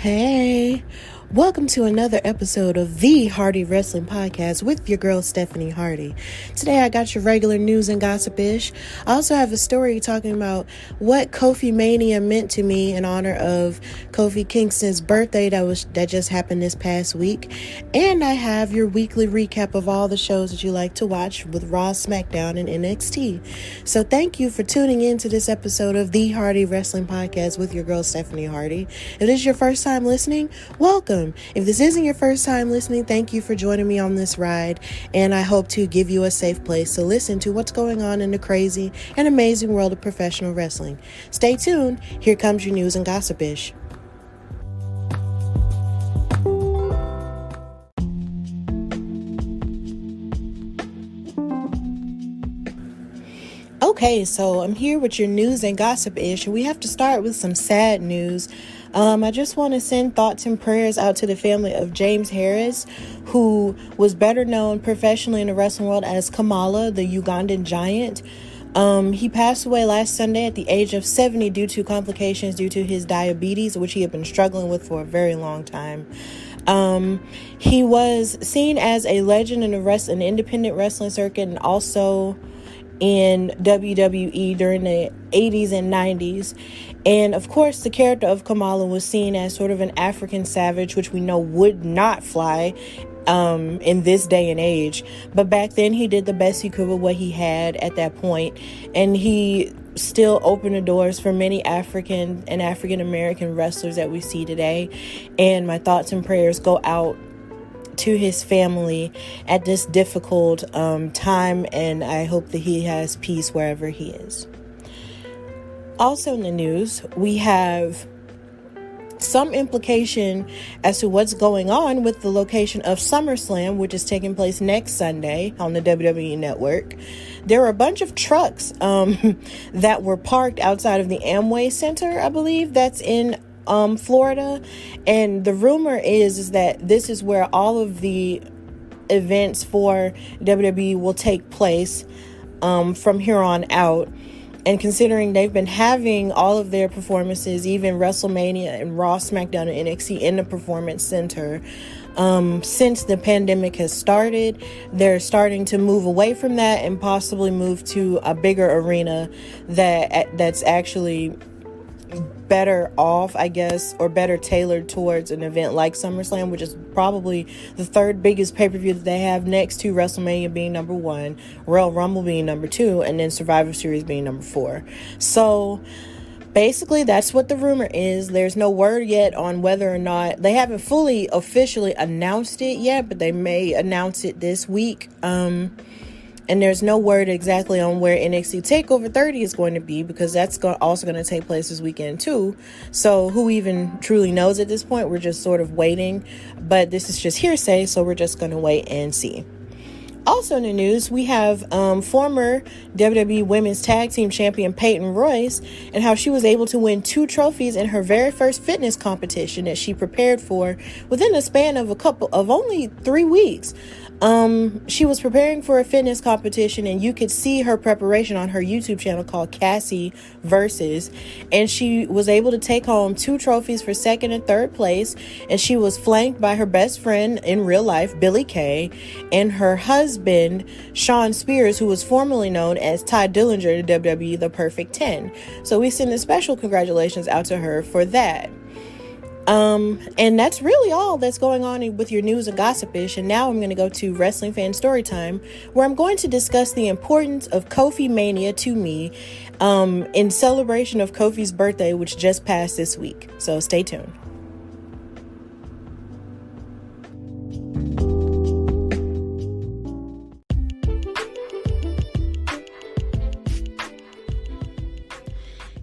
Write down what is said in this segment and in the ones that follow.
Hey, welcome to another episode of the Hardy Wrestling Podcast with your girl Stephanie Hardy. Today I got your regular news and gossip-ish. I also have a story talking about what Kofi Mania meant to me in honor of Kofi Kingston's birthday that just happened this past week. And I have your weekly recap of all the shows that you like to watch with Raw, Smackdown, and NXT. So thank you for tuning in to this episode of the Hardy Wrestling Podcast with your girl Stephanie Hardy. If this is your first time listening, welcome. If this isn't your first time listening, thank you for joining me on this ride, and I hope to give you a safe place to listen to what's going on in the crazy and amazing world of professional wrestling. Stay tuned. Here comes your news and gossip-ish. Okay, so I'm here with your news and gossip-ish, and we have to start with some sad news. I just want to send thoughts and prayers out to the family of James Harris, who was better known professionally in the wrestling world as Kamala, the Ugandan giant. He passed away last Sunday at the age of 70 due to complications due to his diabetes, which he had been struggling with for a very long time. He was seen as a legend in the independent wrestling circuit and also in WWE during the 80s and 90s. And of course, the character of Kamala was seen as sort of an African savage, which we know would not fly in this day and age. But back then, he did the best he could with what he had at that point. And he still opened the doors for many African and African American wrestlers that we see today. And my thoughts and prayers go out to his family at this difficult time, and I hope that he has peace wherever he is. Also in the news, we have some implication as to what's going on with the location of SummerSlam, which is taking place next Sunday on the WWE Network. There are a bunch of trucks that were parked outside of the Amway Center, I believe, that's in Florida, and the rumor is that this is where all of the events for WWE will take place from here on out. And considering they've been having all of their performances, even Wrestlemania and Raw, Smackdown, and NXT in the Performance Center, since the pandemic has started, they're starting to move away from that and possibly move to a bigger arena that's actually better off, I guess, or better tailored towards an event like SummerSlam, which is probably the third biggest pay-per-view that they have, next to WrestleMania being number 1, Royal Rumble being number 2, and then Survivor Series being number 4. So basically, that's what the rumor is. There's no word yet on whether or not, they haven't fully officially announced it yet, but they may announce it this week. And there's no word exactly on where NXT TakeOver 30 is going to be, because that's also going to take place this weekend too. So who even truly knows at this point? We're just sort of waiting. But this is just hearsay, so we're just going to wait and see. Also in the news, we have former WWE Women's Tag Team Champion Peyton Royce, and how she was able to win 2 trophies in her very first fitness competition that she prepared for within the span of only 3 weeks. She was preparing for a fitness competition, and you could see her preparation on her YouTube channel called Cassie Versus, and she was able to take home 2 trophies for 2nd and 3rd place, and she was flanked by her best friend in real life, Billie Kay, and her husband, Shawn Spears, who was formerly known as Ty Dillinger in WWE The Perfect 10. So we send a special congratulations out to her for that. And that's really all that's going on with your news and gossip-ish. And now I'm going to go to Wrestling Fan Storytime, where I'm going to discuss the importance of Kofi Mania to me, in celebration of Kofi's birthday, which just passed this week. So stay tuned.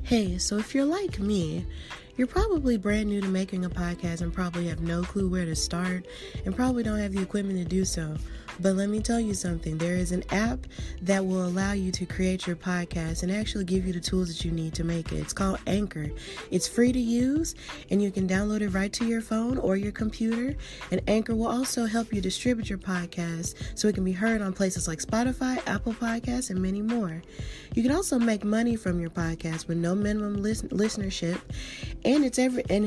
Hey, so if you're like me, you're probably brand new to making a podcast and probably have no clue where to start and probably don't have the equipment to do so. But let me tell you something. There is an app that will allow you to create your podcast and actually give you the tools that you need to make it. It's called Anchor. It's free to use, and you can download it right to your phone or your computer. And Anchor will also help you distribute your podcast so it can be heard on places like Spotify, Apple Podcasts, and many more. You can also make money from your podcast with no minimum listenership. and it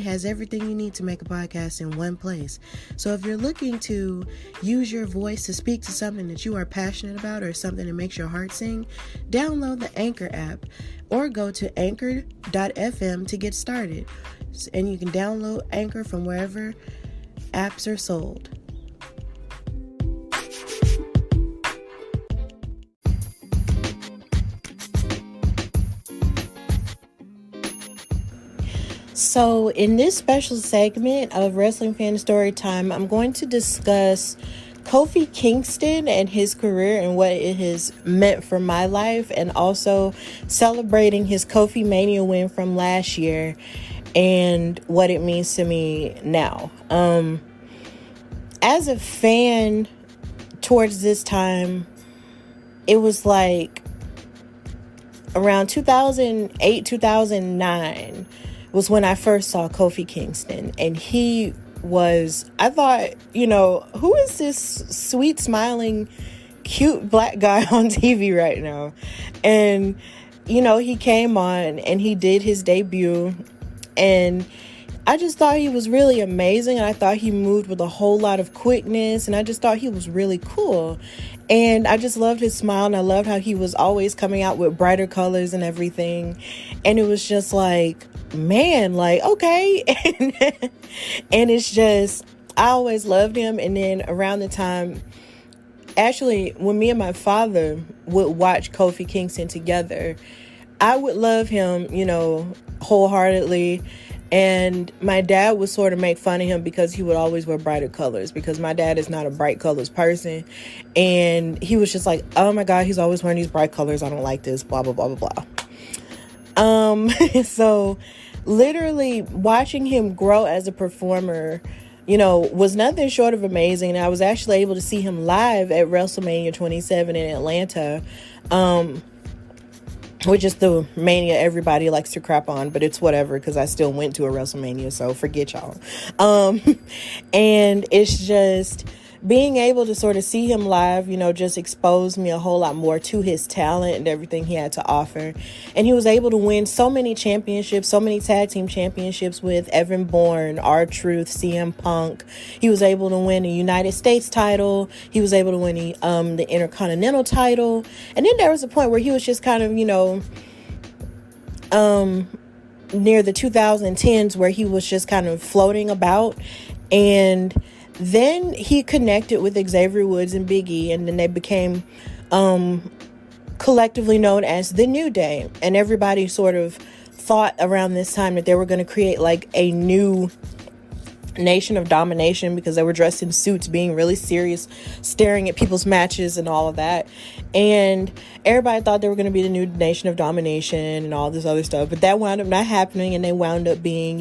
has everything you need to make a podcast in one place. So if you're looking to use your voice to speak to something that you are passionate about or something that makes your heart sing, download the Anchor app or go to anchor.fm to get started. And you can download Anchor from wherever apps are sold. So in this special segment of Wrestling Fan Story Time, I'm going to discuss Kofi Kingston and his career and what it has meant for my life, and also celebrating his Kofi Mania win from last year and what it means to me now. As a fan towards this time, it was like around 2008, 2009 was when I first saw Kofi Kingston, and he was, I thought, who is this sweet, smiling, cute black guy on TV right now? And, he came on and he did his debut, and I just thought he was really amazing. And I thought he moved with a whole lot of quickness, and I just thought he was really cool. And I just loved his smile, and I loved how he was always coming out with brighter colors and everything. And it was just like, man, like, okay. And it's just, I always loved him. And then around the time, actually, when me and my father would watch Kofi Kingston together, I would love him, wholeheartedly. And my dad would sort of make fun of him because he would always wear brighter colors, because my dad is not a bright colors person. And he was just like, oh my God, he's always wearing these bright colors. I don't like this, blah, blah, blah, blah, blah. So literally watching him grow as a performer, was nothing short of amazing. And I was actually able to see him live at Wrestlemania 27 in Atlanta, which is the Mania everybody likes to crap on, but it's whatever, because I still went to a WrestleMania, so forget y'all. And it's just being able to sort of see him live, just exposed me a whole lot more to his talent and everything he had to offer. And he was able to win so many championships, so many tag team championships with Evan Bourne, R-Truth, CM Punk. He was able to win a United States title. He was able to win the Intercontinental title. And then there was a point where he was just kind of, near the 2010s, where he was just kind of floating about. And then he connected with Xavier Woods and Big E, and then they became collectively known as the New Day. And everybody sort of thought around this time that they were going to create like a new Nation of Domination, because they were dressed in suits, being really serious, staring at people's matches and all of that. And everybody thought they were going to be the new Nation of Domination and all this other stuff. But that wound up not happening, and they wound up being,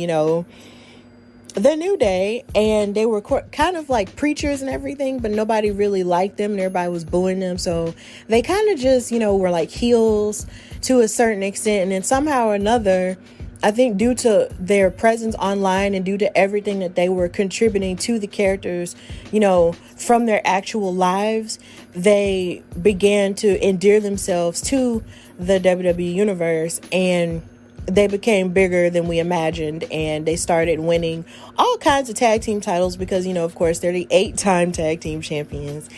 the New Day. And they were kind of like preachers and everything, but nobody really liked them and everybody was booing them. So they kind of just, were like heels to a certain extent. And then somehow or another, I think due to their presence online and due to everything that they were contributing to the characters, from their actual lives, they began to endear themselves to the WWE universe, and they became bigger than we imagined, and they started winning all kinds of tag team titles because, of course, they're the 8-time tag team champions.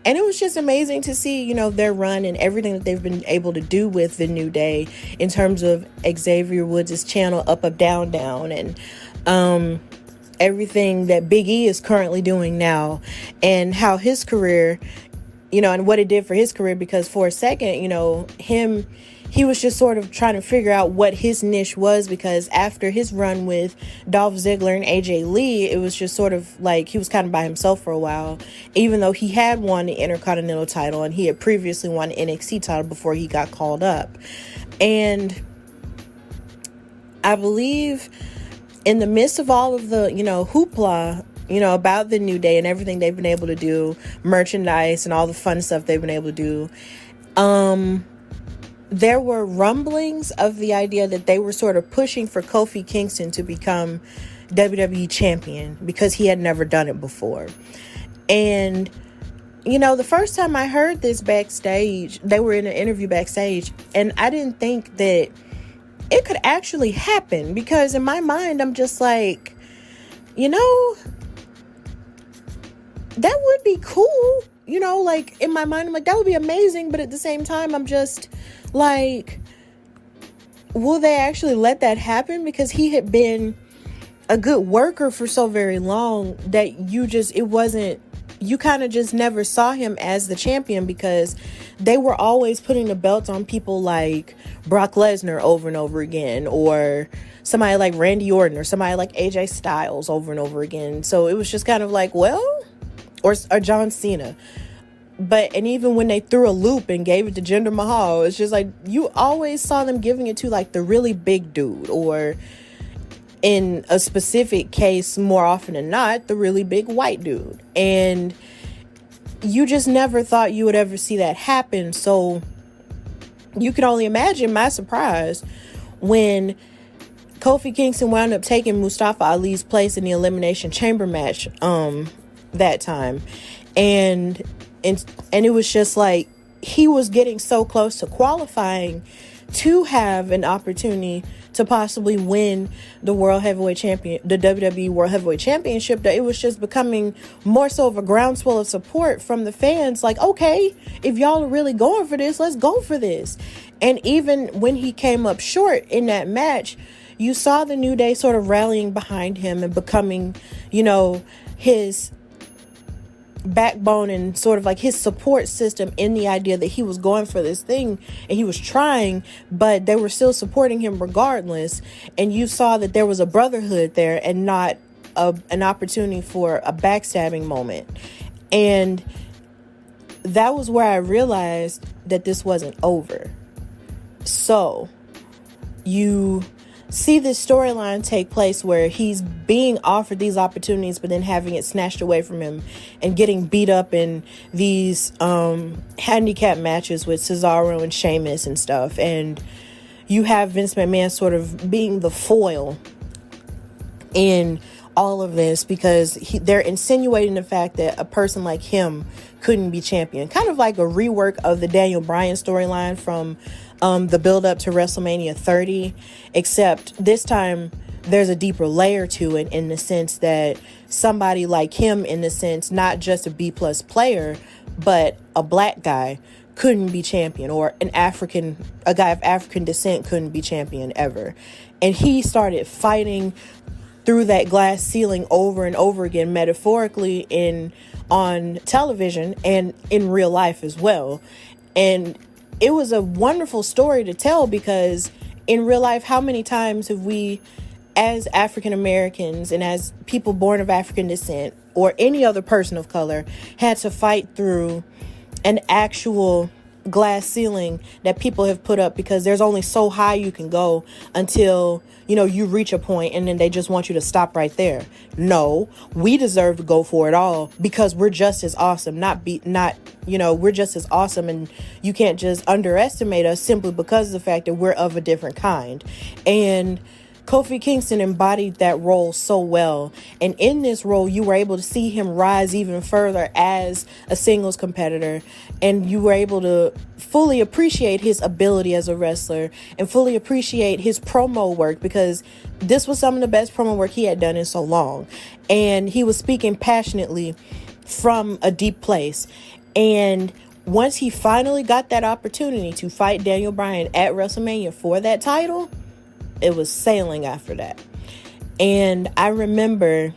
And it was just amazing to see, their run and everything that they've been able to do with the New Day in terms of Xavier Woods' channel, Up, Up, Down, Down, and everything that Big E is currently doing now, and how his career, and what it did for his career, because for a second, he was just sort of trying to figure out what his niche was, because after his run with Dolph Ziggler and AJ Lee, it was just sort of like he was kind of by himself for a while, even though he had won the Intercontinental title and he had previously won the NXT title before he got called up. And I believe in the midst of all of the, hoopla, about the New Day and everything they've been able to do, merchandise and all the fun stuff they've been able to do, there were rumblings of the idea that they were sort of pushing for Kofi Kingston to become WWE champion because he had never done it before. And, the first time I heard this backstage, they were in an interview backstage, and I didn't think that it could actually happen, because in my mind, I'm just like, you know, that would be cool. You know, like in my mind, I'm like, that would be amazing. But at the same time, I'm just like, will they actually let that happen? Because he had been a good worker for so very long that you kind of just never saw him as the champion, because they were always putting the belt on people like Brock Lesnar over and over again, or somebody like Randy Orton, or somebody like AJ Styles over and over again. So it was just kind of like, well, or John Cena. And even when they threw a loop and gave it to Jinder Mahal, it's just like, you always saw them giving it to like the really big dude, or in a specific case, more often than not, the really big white dude. And you just never thought you would ever see that happen. So you can only imagine my surprise when Kofi Kingston wound up taking Mustafa Ali's place in the Elimination Chamber match that time. And it was just like, he was getting so close to qualifying to have an opportunity to possibly win the WWE World Heavyweight Championship, that it was just becoming more so of a groundswell of support from the fans. Like, okay, if y'all are really going for this, let's go for this. And even when he came up short in that match, you saw the New Day sort of rallying behind him and becoming, you know, his backbone and sort of like his support system, in the idea that he was going for this thing and he was trying, but they were still supporting him regardless. And you saw that there was a brotherhood there and not an opportunity for a backstabbing moment. And that was where I realized that this wasn't over. So you see this storyline take place where he's being offered these opportunities, but then having it snatched away from him and getting beat up in these handicap matches with Cesaro and Sheamus and stuff. And you have Vince McMahon sort of being the foil in all of this, because they're insinuating the fact that a person like him couldn't be champion. Kind of like a rework of the Daniel Bryan storyline from the build up to WrestleMania 30, except this time there's a deeper layer to it, in the sense that somebody like him, in the sense, not just a B+ player, but a black guy, couldn't be champion, or a guy of African descent couldn't be champion ever. And he started fighting through that glass ceiling over and over again, metaphorically on television and in real life as well. And it was a wonderful story to tell, because in real life, how many times have we, as African Americans and as people born of African descent, or any other person of color, had to fight through an actual glass ceiling that people have put up, because there's only so high you can go until, you know, you reach a point and then they just want you to stop right there. No, we deserve to go for it all, because we're just as awesome, we're just as awesome, and you can't just underestimate us simply because of the fact that we're of a different kind. And Kofi Kingston embodied that role so well. And in this role, you were able to see him rise even further as a singles competitor. And you were able to fully appreciate his ability as a wrestler and fully appreciate his promo work, because this was some of the best promo work he had done in so long. And he was speaking passionately from a deep place. And once he finally got that opportunity to fight Daniel Bryan at WrestleMania for that title, it was sailing after that. And I remember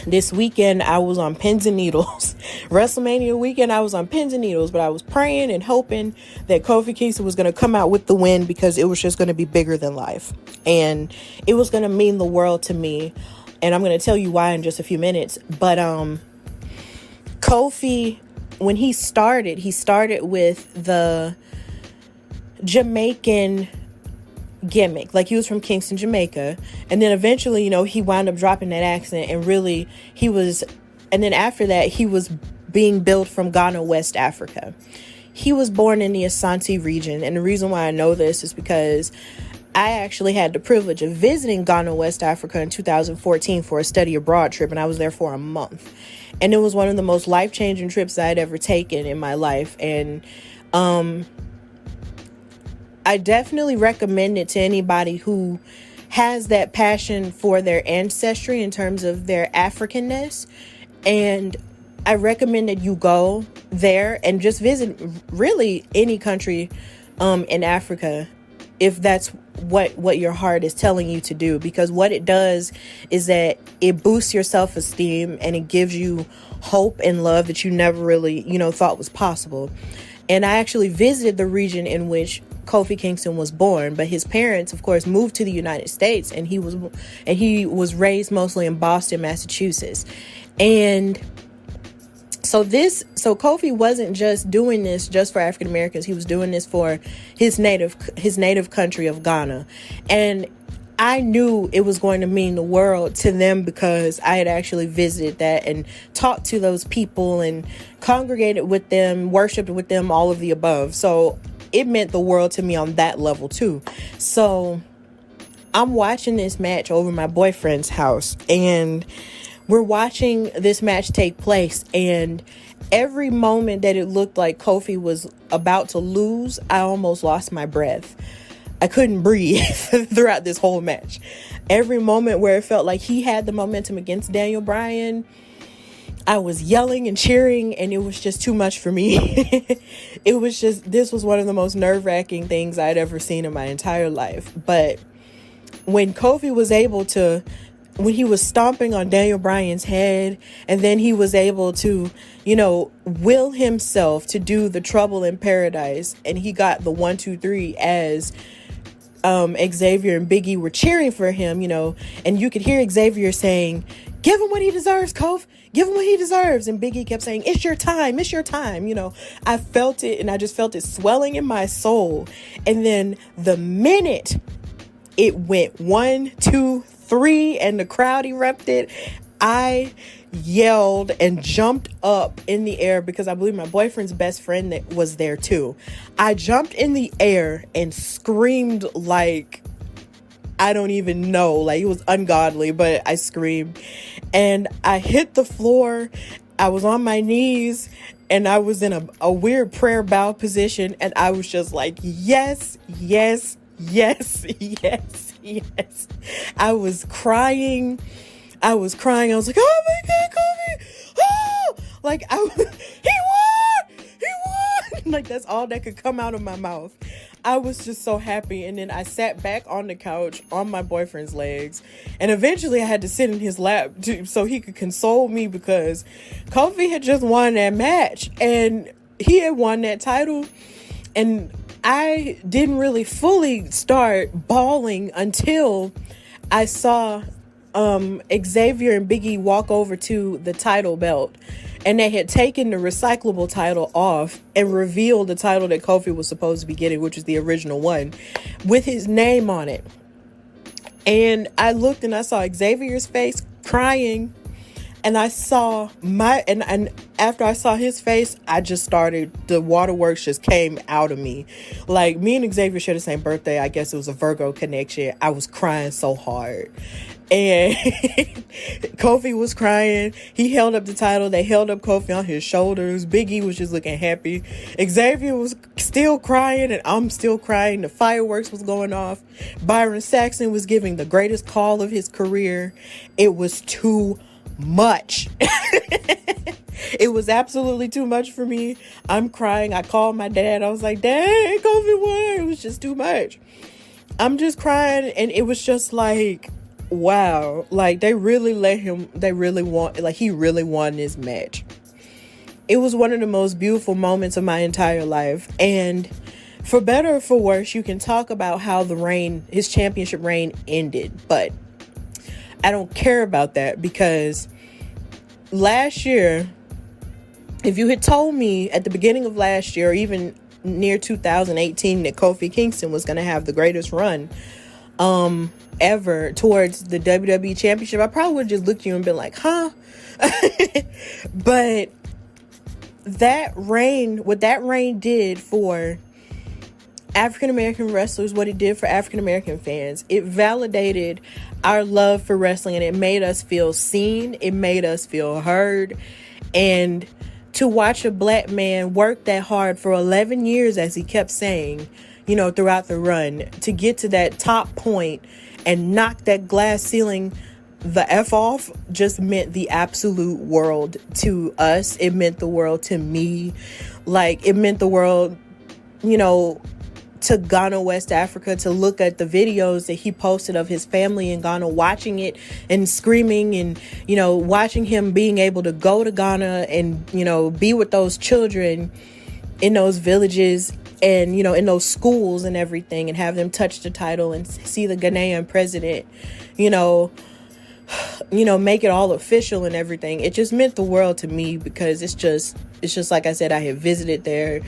this weekend I was on pins and needles. WrestleMania weekend I was on pins and needles, but I was praying and hoping that Kofi Kingston was going to come out with the win, because it was just going to be bigger than life. And it was going to mean the world to me. And I'm going to tell you why in just a few minutes. But Kofi, when he started with the Jamaican gimmick, like he was from Kingston, Jamaica, and then eventually, you know, he wound up dropping that accent, and really and then after that he was being billed from Ghana, West Africa. He was born in the Asante region, and the reason why I know this is because I actually had the privilege of visiting Ghana, West Africa in 2014 for a study abroad trip, and I was there for a month. And it was one of the most life-changing trips I had ever taken in my life. And I definitely recommend it to anybody who has that passion for their ancestry in terms of their Africanness. And I recommend that you go there and just visit really any country in Africa, if that's what your heart is telling you to do, because what it does is that it boosts your self-esteem and it gives you hope and love that you never really, thought was possible. And I actually visited the region in which Kofi Kingston was born, but his parents, of course, moved to the United States, and he was raised mostly in Boston, Massachusetts. And so Kofi wasn't just doing this just for African Americans. He was doing this for his native country of Ghana. And I knew it was going to mean the world to them because I had actually visited that and talked to those people and congregated with them, worshiped with them, all of the above. So it meant the world to me on that level too. So I'm watching this match over my boyfriend's house, and we're watching this match take place, and every moment that it looked like Kofi was about to lose, I almost lost my breath. I couldn't breathe throughout this whole match. Every moment where it felt like he had the momentum against Daniel Bryan, I was yelling and cheering, and it was just too much for me. This was one of the most nerve-wracking things I'd ever seen in my entire life. But when Kofi was able to, when he was stomping on Daniel Bryan's head, and then he was able to, will himself to do the Trouble in Paradise, and he got the 1, 2, 3 as Xavier and Big E were cheering for him, and you could hear Xavier saying, "Give him what he deserves, Kof. Give him what he deserves." And Big E kept saying, "It's your time. It's your time." I felt it, and I just felt it swelling in my soul. And then the minute it went 1, 2, 3, and the crowd erupted, I yelled and jumped up in the air because I believe my boyfriend's best friend that was there too. I jumped in the air and screamed like, I don't even know, like it was ungodly, but I screamed and I hit the floor. I was on my knees and I was in a weird prayer bow position, and I was just like, yes, yes, yes, yes, yes. I was crying. I was like, "Oh my God, Kofi! Oh!" Like, he won! Like, that's all that could come out of my mouth. I was just so happy. And then I sat back on the couch on my boyfriend's legs, and eventually I had to sit in his lap so he could console me, because Kofi had just won that match and he had won that title. And I didn't really fully start bawling until I saw Xavier and Big E walk over to the title belt, and they had taken the recyclable title off and revealed the title that Kofi was supposed to be getting, which is the original one, with his name on it. And I looked and I saw Xavier's face crying, and I saw and after I saw his face, I just started, the waterworks just came out of me. Like, me and Xavier share the same birthday. I guess it was a Virgo connection. I was crying so hard. And Kofi was crying. He held up the title. They held up Kofi on his shoulders. Big E was just looking happy. Xavier was still crying, and I'm still crying. The fireworks was going off. Byron Saxton was giving the greatest call of his career. It was too much. It was absolutely too much for me. I'm crying. I called my dad. I was like, "Dad, Kofi won." It was just too much. I'm just crying, and it was just like, wow, like he really won this match. It was one of the most beautiful moments of my entire life. And for better or for worse, you can talk about how his championship reign ended, but I don't care about that, because last year, if you had told me at the beginning of last year, or even near 2018, that Kofi Kingston was going to have the greatest run ever towards the WWE Championship, I probably would have just looked at you and been like, huh? But what that reign did for African American wrestlers, what it did for African American fans, it validated our love for wrestling, and it made us feel seen. It made us feel heard. And to watch a black man work that hard for 11 years, as he kept saying, throughout the run. To get to that top point and knock that glass ceiling the F off just meant the absolute world to us. It meant the world to me. Like, it meant the world, to Ghana, West Africa, to look at the videos that he posted of his family in Ghana, watching it and screaming and, watching him being able to go to Ghana and, be with those children in those villages and, in those schools and everything, and have them touch the title and see the Ghanaian president, make it all official and everything. It just meant the world to me because it's just like I said, I had visited there,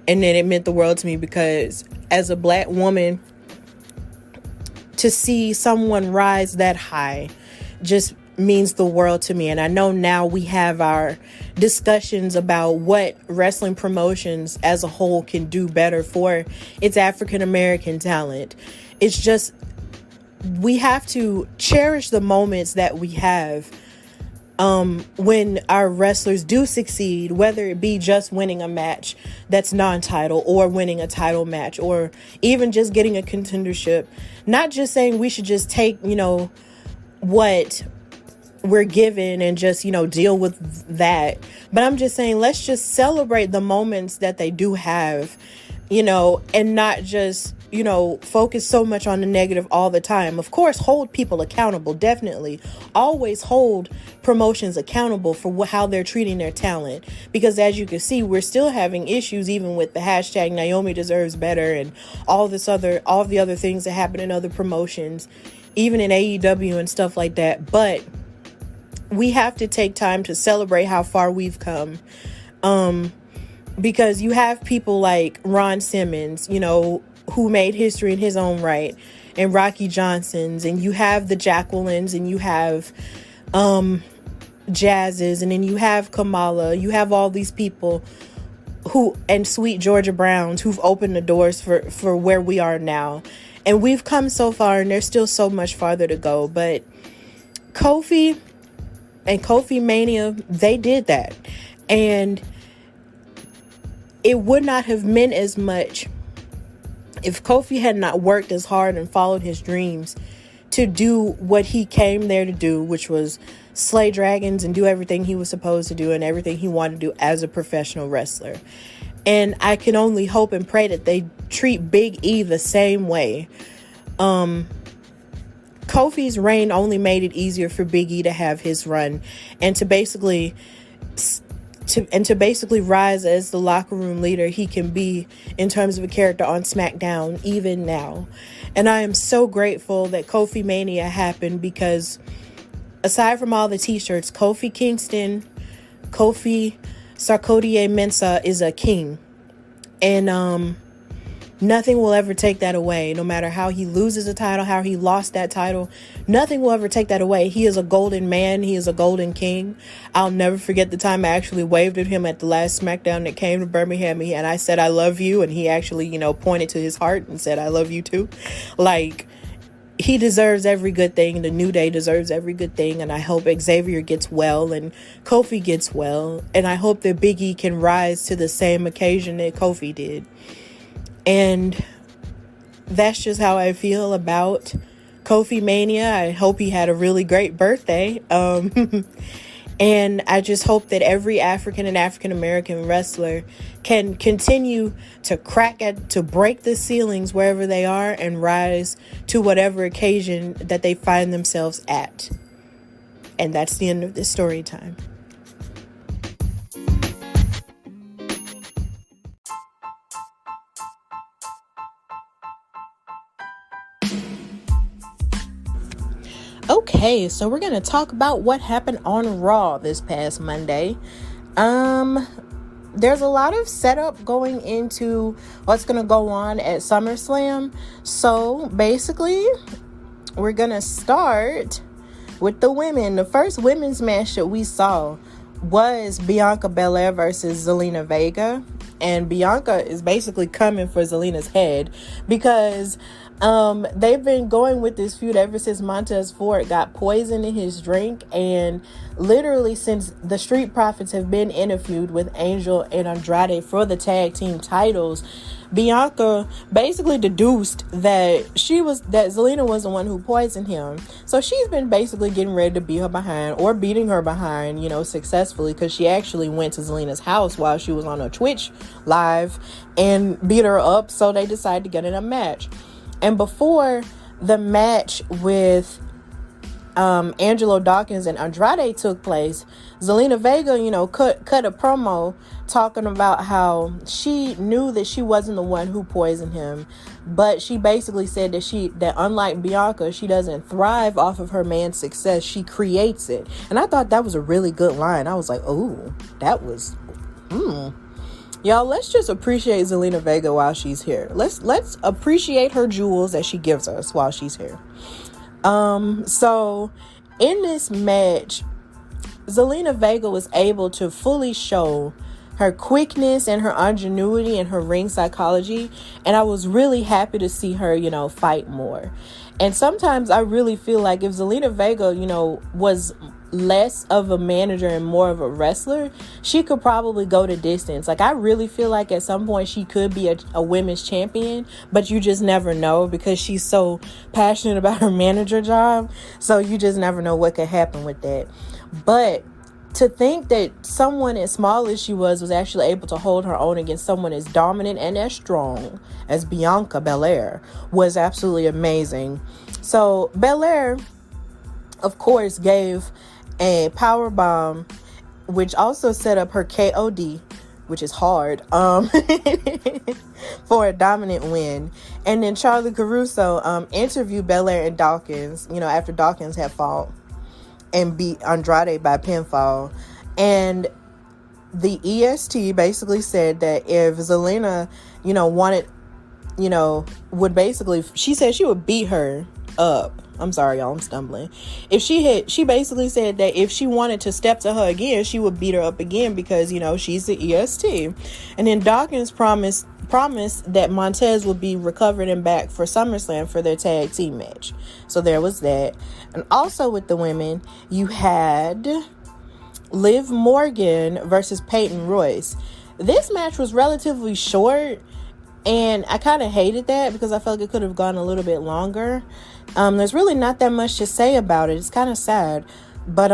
and then it meant the world to me because as a Black woman, to see someone rise that high just means the world to me. And I know now we have our discussions about what wrestling promotions as a whole can do better for its African American talent. It's just, we have to cherish the moments that we have when our wrestlers do succeed, whether it be just winning a match that's non-title or winning a title match or even just getting a contendership. Not just saying we should just take, what we're given and just, deal with that. But I'm just saying, let's just celebrate the moments that they do have, and not just, focus so much on the negative all the time. Of course, hold people accountable. Definitely. Always hold promotions accountable for how they're treating their talent. Because as you can see, we're still having issues even with the hashtag Naomi deserves better and all the other things that happen in other promotions, even in AEW and stuff like that. But we have to take time to celebrate how far we've come. Because you have people like Ron Simmons, who made history in his own right, and Rocky Johnsons, and you have the Jacquelines, and you have Jazzes, and then you have Kamala, you have all these people and Sweet Georgia Browns who've opened the doors for where we are now. And we've come so far, and there's still so much farther to go. But Kofi and Kofi Mania, they did that. And it would not have meant as much if Kofi had not worked as hard and followed his dreams to do what he came there to do, which was slay dragons and do everything he was supposed to do and everything he wanted to do as a professional wrestler. And I can only hope and pray that they treat Big E the same way. Kofi's reign only made it easier for Big E to have his run and to basically rise as the locker room leader he can be in terms of a character on Smackdown even now. And I am so grateful that Kofi Mania happened because aside from all the t-shirts, Kofi Kingston, Kofi Sarkodie Mensah is a king. And nothing will ever take that away. No matter how he loses a title, how he lost that title, nothing will ever take that away. He is a golden man. He is a golden king. I'll never forget the time I actually waved at him at the last Smackdown that came to Birmingham, and I said, I love you. And he actually, pointed to his heart and said, I love you too. Like, he deserves every good thing. The New Day deserves every good thing. And I hope Xavier gets well and Kofi gets well. And I hope that Big E can rise to the same occasion that Kofi did. And that's just how I feel about Kofi Mania. I hope he had a really great birthday. And I just hope that every African and African American wrestler can continue to to break the ceilings wherever they are and rise to whatever occasion that they find themselves at. And that's the end of this story time. Okay, so we're going to talk about what happened on Raw this past Monday. There's a lot of setup going into what's going to go on at SummerSlam. So basically, we're going to start with the women. The first women's match that we saw was Bianca Belair versus Zelina Vega. And Bianca is basically coming for Zelina's head because They've been going with this feud ever since Montez Ford got poison in his drink, and literally since the Street Profits have been in a feud with Angel and Andrade for the tag team titles. Bianca basically deduced that Zelina was the one who poisoned him. So she's been basically getting ready to beat her behind, or beating her behind, successfully, because she actually went to Zelina's house while she was on a Twitch live and beat her up. So they decided to get in a match. And before the match with Angelo Dawkins and Andrade took place, Zelina Vega, cut a promo talking about how she knew that she wasn't the one who poisoned him, but she basically said that unlike Bianca, she doesn't thrive off of her man's success. She creates it. And I thought that was a really good line. I was like, oh, that was, Y'all, let's just appreciate Zelina Vega while she's here. Let's appreciate her jewels that she gives us while she's here. So in this match, Zelina Vega was able to fully show her quickness and her ingenuity and her ring psychology. And I was really happy to see her, fight more. And sometimes I really feel like if Zelina Vega, was less of a manager and more of a wrestler, she could probably go the distance. Like, I really feel like at some point she could be a women's champion, but you just never know because she's so passionate about her manager job. So you just never know what could happen with that. But to think that someone as small as she was actually able to hold her own against someone as dominant and as strong as Bianca Belair was absolutely amazing. So Belair, of course, gave a power bomb, which also set up her KOD, which is hard, for a dominant win. And then Charlie Caruso interviewed Belair and Dawkins, after Dawkins had fought and beat Andrade by pinfall. And the EST basically said that if Zelina, wanted, she said she would beat her up. I'm sorry, y'all, I'm stumbling. She basically said that if she wanted to step to her again, she would beat her up again because, she's the EST. And then Dawkins promised that Montez would be recovered and back for SummerSlam for their tag team match. So there was that. And also with the women, you had Liv Morgan versus Peyton Royce. This match was relatively short, and I kind of hated that because I felt like it could have gone a little bit longer. There's really not that much to say about it. It's kind of sad. But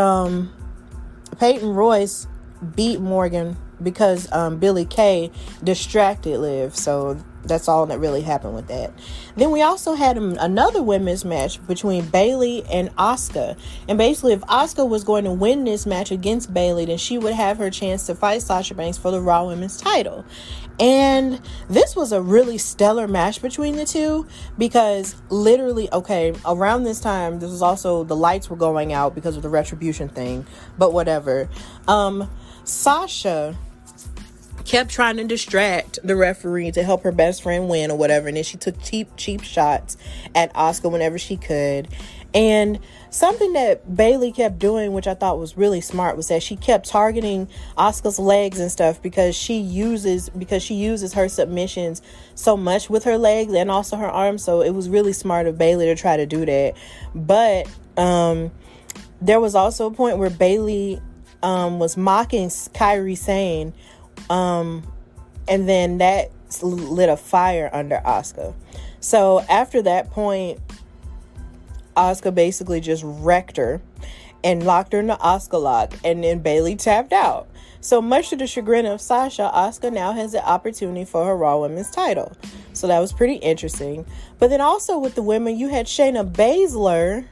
Peyton Royce beat Morgan because Billie Kay distracted Liv. So that's all that really happened with that. Then we also had another women's match between Bayley and Asuka. And basically, if Asuka was going to win this match against Bayley, then she would have her chance to fight Sasha Banks for the Raw Women's title. And this was a really stellar match between the two because literally, around this time, this was also, the lights were going out because of the Retribution thing, but whatever. Sasha kept trying to distract the referee to help her best friend win or whatever, and then she took cheap shots at Asuka whenever she could. And something that Bayley kept doing, which I thought was really smart, was that she kept targeting Asuka's legs and stuff because she uses her submissions so much with her legs and also her arms. So it was really smart of Bayley to try to do that. But there was also a point where Bayley was mocking Kairi Sane, and then that lit a fire under Asuka. So after that point, Asuka basically just wrecked her and locked her in the Asuka lock, and then Bayley tapped out. So much to the chagrin of Sasha, Asuka now has the opportunity for her Raw Women's title. So that was pretty interesting. But then also with the women, you had Shayna Baszler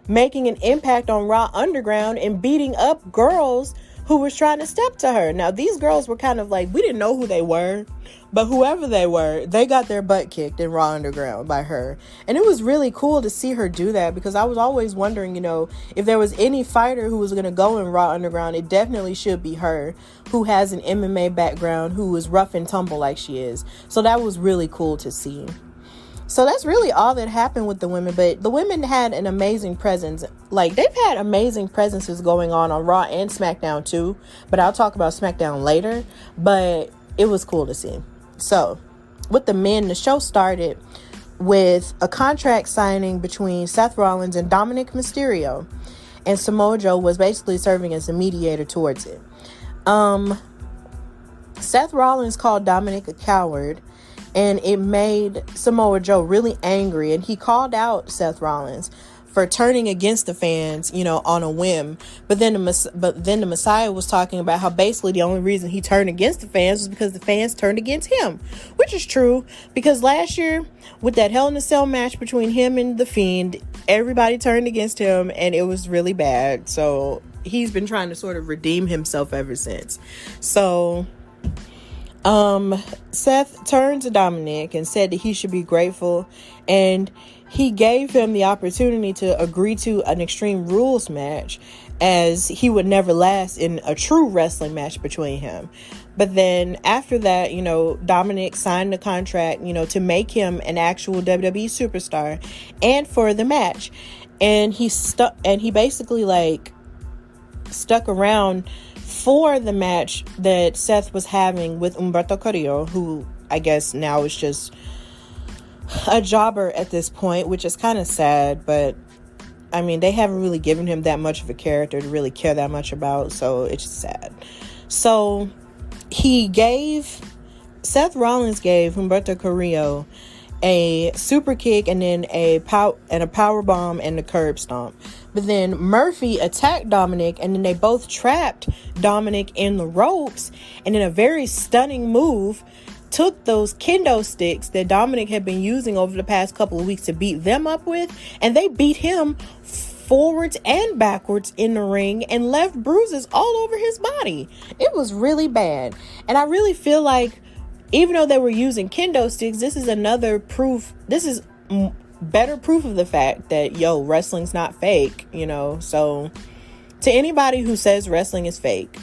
making an impact on Raw Underground and beating up girls who was trying to step to her. Now, these girls were kind of like, we didn't know who they were, but whoever they were, they got their butt kicked in Raw Underground by her. And it was really cool to see her do that because I was always wondering, if there was any fighter who was going to go in Raw Underground, it definitely should be her, who has an MMA background, who is rough and tumble like she is. So that was really cool to see. So that's really all that happened with the women. But the women had an amazing presence. Like, they've had amazing presences going on Raw and SmackDown too. But I'll talk about SmackDown later. But it was cool to see. So, with the men, the show started with a contract signing between Seth Rollins and Dominic Mysterio. And Samoa Joe was basically serving as a mediator towards it. Seth Rollins called Dominic a coward, and it made Samoa Joe really angry, and he called out Seth Rollins for turning against the fans, on a whim. But then the Messiah was talking about how basically the only reason he turned against the fans was because the fans turned against him, which is true, because last year with that Hell in a Cell match between him and The Fiend, everybody turned against him, and it was really bad. So he's been trying to sort of redeem himself ever since. So Seth turned to Dominic and said that he should be grateful, and he gave him the opportunity to agree to an Extreme Rules match, as he would never last in a true wrestling match between him. But then after that, Dominic signed the contract, to make him an actual WWE superstar and for the match. And he basically stuck around for the match that Seth was having with Humberto Carrillo, who I guess now is just a jobber at this point, which is kind of sad, but I mean, they haven't really given him that much of a character to really care that much about, so it's just sad. So Seth Rollins gave Humberto Carrillo a super kick and then a power bomb and a curb stomp. But then Murphy attacked Dominic, and then they both trapped Dominic in the ropes, and in a very stunning move, took those kendo sticks that Dominic had been using over the past couple of weeks to beat them up with, and they beat him forwards and backwards in the ring and left bruises all over his body. It was really bad. And I really feel like, even though they were using kendo sticks, this is another proof. This is better proof of the fact that, wrestling's not fake, So to anybody who says wrestling is fake,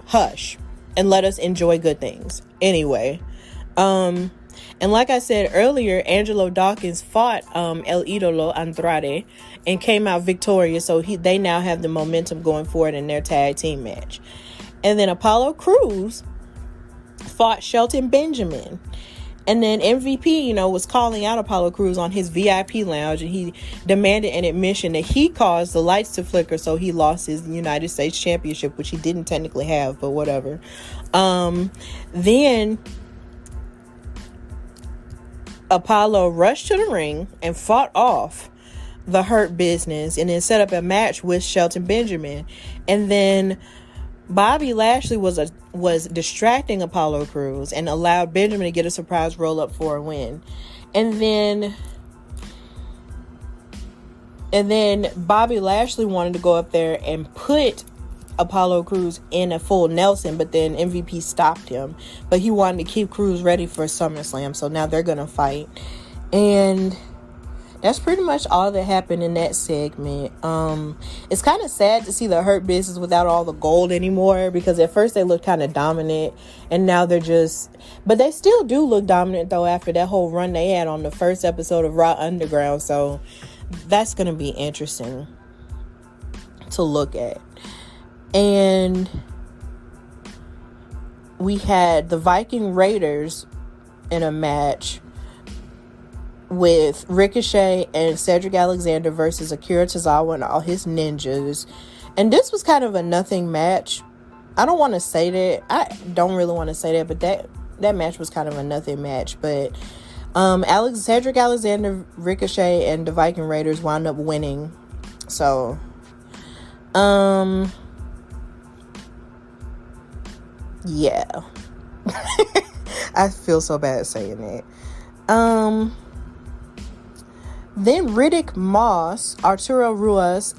hush and let us enjoy good things. Anyway, and like I said earlier, Angelo Dawkins fought El Idolo Andrade and came out victorious, so they now have the momentum going forward in their tag team match. And then Apollo Crews fought Shelton Benjamin. And then MVP, was calling out Apollo Crews on his VIP lounge, and he demanded an admission that he caused the lights to flicker, so he lost his United States Championship, which he didn't technically have, but whatever. Then Apollo rushed to the ring and fought off the Hurt Business, and then set up a match with Shelton Benjamin. And then Bobby Lashley was distracting Apollo Crews and allowed Benjamin to get a surprise roll up for a win. And then Bobby Lashley wanted to go up there and put Apollo Crews in a full Nelson, but then MVP stopped him. But he wanted to keep Crews ready for SummerSlam, so now they're gonna fight. And that's pretty much all that happened in that segment. It's kind of sad to see the Hurt Business without all the gold anymore, because at first they looked kind of dominant, and now but they still do look dominant though after that whole run they had on the first episode of Raw Underground. So that's going to be interesting to look at. And we had the Viking Raiders in a match with Ricochet and Cedric Alexander versus Akira Tozawa and all his ninjas. And this was kind of a nothing match. I don't want to say that. I don't really want to say that, but that match was kind of a nothing match. But Cedric Alexander, Ricochet, and the Viking Raiders wound up winning. So, yeah. I feel so bad saying that. Then Riddick Moss, Arturo Ruas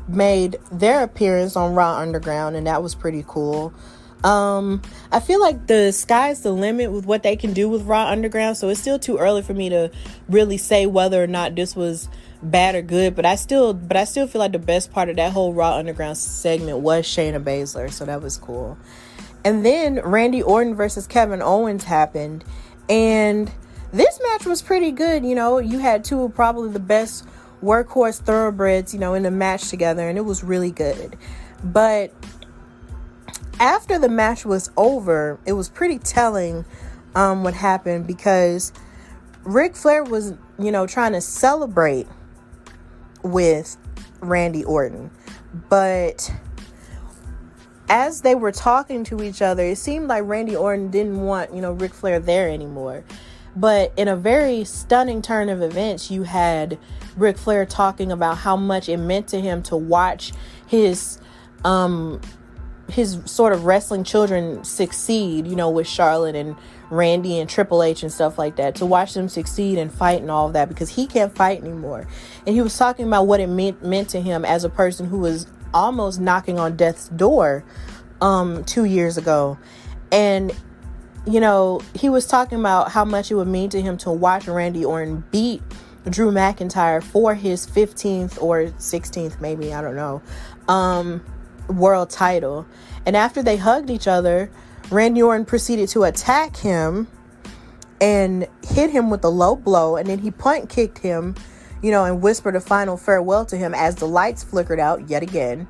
made their appearance on Raw Underground, and that was pretty cool. I feel like the sky's the limit with what they can do with Raw Underground, so it's still too early for me to really say whether or not this was bad or good, but I still feel like the best part of that whole Raw Underground segment was Shayna Baszler, so that was cool. And then Randy Orton versus Kevin Owens happened, and this match was pretty good. You had two of probably the best workhorse thoroughbreds, in the match together, and it was really good. But after the match was over, it was pretty telling what happened, because Ric Flair was, trying to celebrate with Randy Orton. But as they were talking to each other, it seemed like Randy Orton didn't want, Ric Flair there anymore. But in a very stunning turn of events, you had Ric Flair talking about how much it meant to him to watch his sort of wrestling children succeed, with Charlotte and Randy and Triple H and stuff like that, to watch them succeed and fight and all of that, because he can't fight anymore. And he was talking about what it meant to him as a person who was almost knocking on death's door 2 years ago. And he was talking about how much it would mean to him to watch Randy Orton beat Drew McIntyre for his 15th or 16th, maybe, I don't know, world title. And after they hugged each other, Randy Orton proceeded to attack him and hit him with a low blow. And then he punt kicked him, and whispered a final farewell to him as the lights flickered out yet again.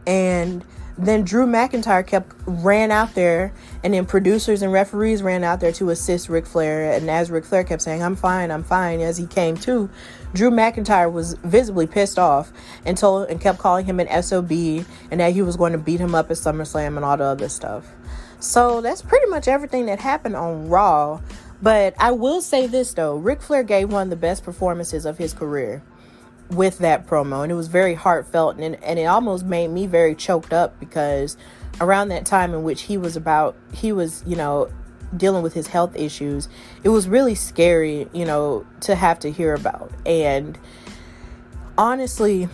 And then Drew McIntyre ran out there, and then producers and referees ran out there to assist Ric Flair. And as Ric Flair kept saying, I'm fine, as he came to, Drew McIntyre was visibly pissed off and kept calling him an SOB, and that he was going to beat him up at SummerSlam and all the other stuff. So that's pretty much everything that happened on Raw. But I will say this, though. Ric Flair gave one of the best performances of his career with that promo, and it was very heartfelt, and it almost made me very choked up, because around that time in which he was dealing with his health issues, it was really scary, to have to hear about. And honestly,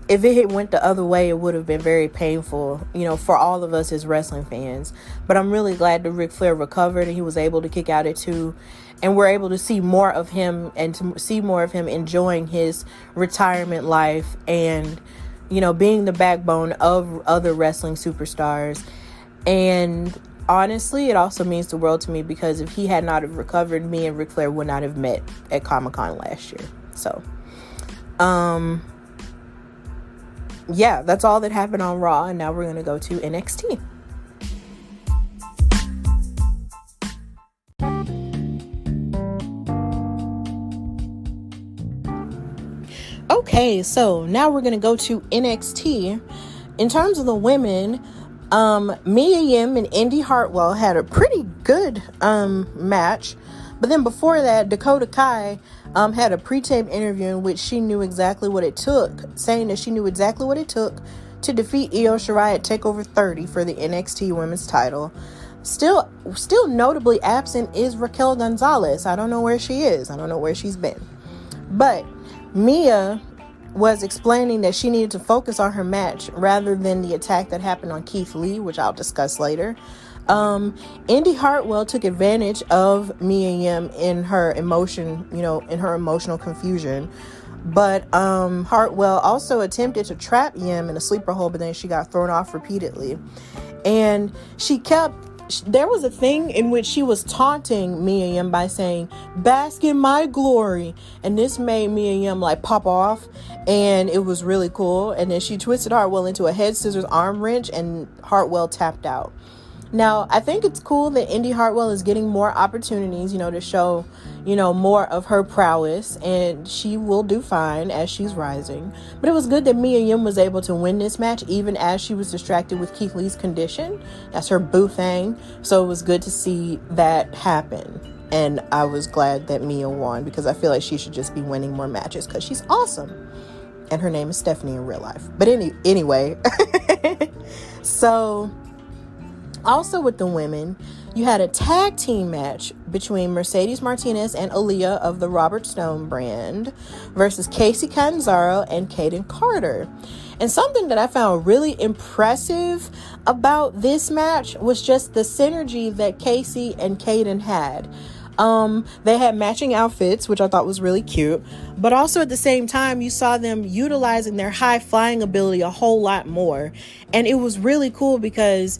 if it had went the other way, it would have been very painful, for all of us as wrestling fans. But I'm really glad that Ric Flair recovered and he was able to kick out at 2. And we're able to see more of him, and to see more of him enjoying his retirement life and, being the backbone of other wrestling superstars. And honestly, it also means the world to me, because if he had not have recovered, me and Ric Flair would not have met at Comic-Con last year. So, yeah, that's all that happened on Raw. And now we're going to go to NXT. Okay, so now we're going to go to NXT. In terms of the women, Mia Yim and Indy Hartwell had a pretty good match. But then before that, Dakota Kai had a pre-tape interview in which she knew exactly what it took, saying that she knew exactly what it took to defeat Io Shirai at TakeOver 30 for the NXT Women's title. Still notably absent is Raquel Gonzalez. I don't know where she is. I don't know where she's been. But Mia was explaining that she needed to focus on her match rather than the attack that happened on Keith Lee, which I'll discuss later. Indy Hartwell took advantage of Mia Yim in her emotional confusion. But Hartwell also attempted to trap Yim in a sleeper hold, but then she got thrown off repeatedly. And there was a thing in which she was taunting Mia Yim by saying, "Bask in my glory." And this made Mia Yim pop off, and it was really cool. And then she twisted Hartwell into a head scissors arm wrench, and Hartwell tapped out. Now, I think it's cool that Indy Hartwell is getting more opportunities, to show, more of her prowess, and she will do fine as she's rising. But it was good that Mia Yim was able to win this match, even as she was distracted with Keith Lee's condition. That's her boo thing. So it was good to see that happen. And I was glad that Mia won, because I feel like she should just be winning more matches, because she's awesome. And her name is Stephanie in real life. But anyway, so also with the women, you had a tag team match between Mercedes Martinez and Aaliyah of the Robert Stone brand versus Casey Catanzaro and Kaden Carter. And something that I found really impressive about this match was just the synergy that Casey and Kaden had. They had matching outfits, which I thought was really cute, but also at the same time, you saw them utilizing their high flying ability a whole lot more. And it was really cool because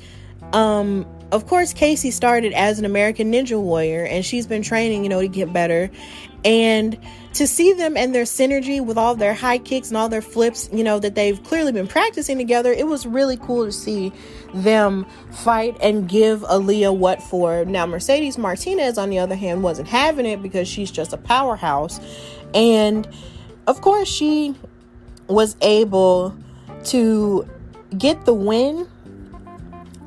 of course, Casey started as an American Ninja Warrior, and she's been training, to get better. And to see them and their synergy with all their high kicks and all their flips, that they've clearly been practicing together, it was really cool to see them fight and give Aaliyah what for. Now, Mercedes Martinez, on the other hand, wasn't having it because she's just a powerhouse. And of course, she was able to get the win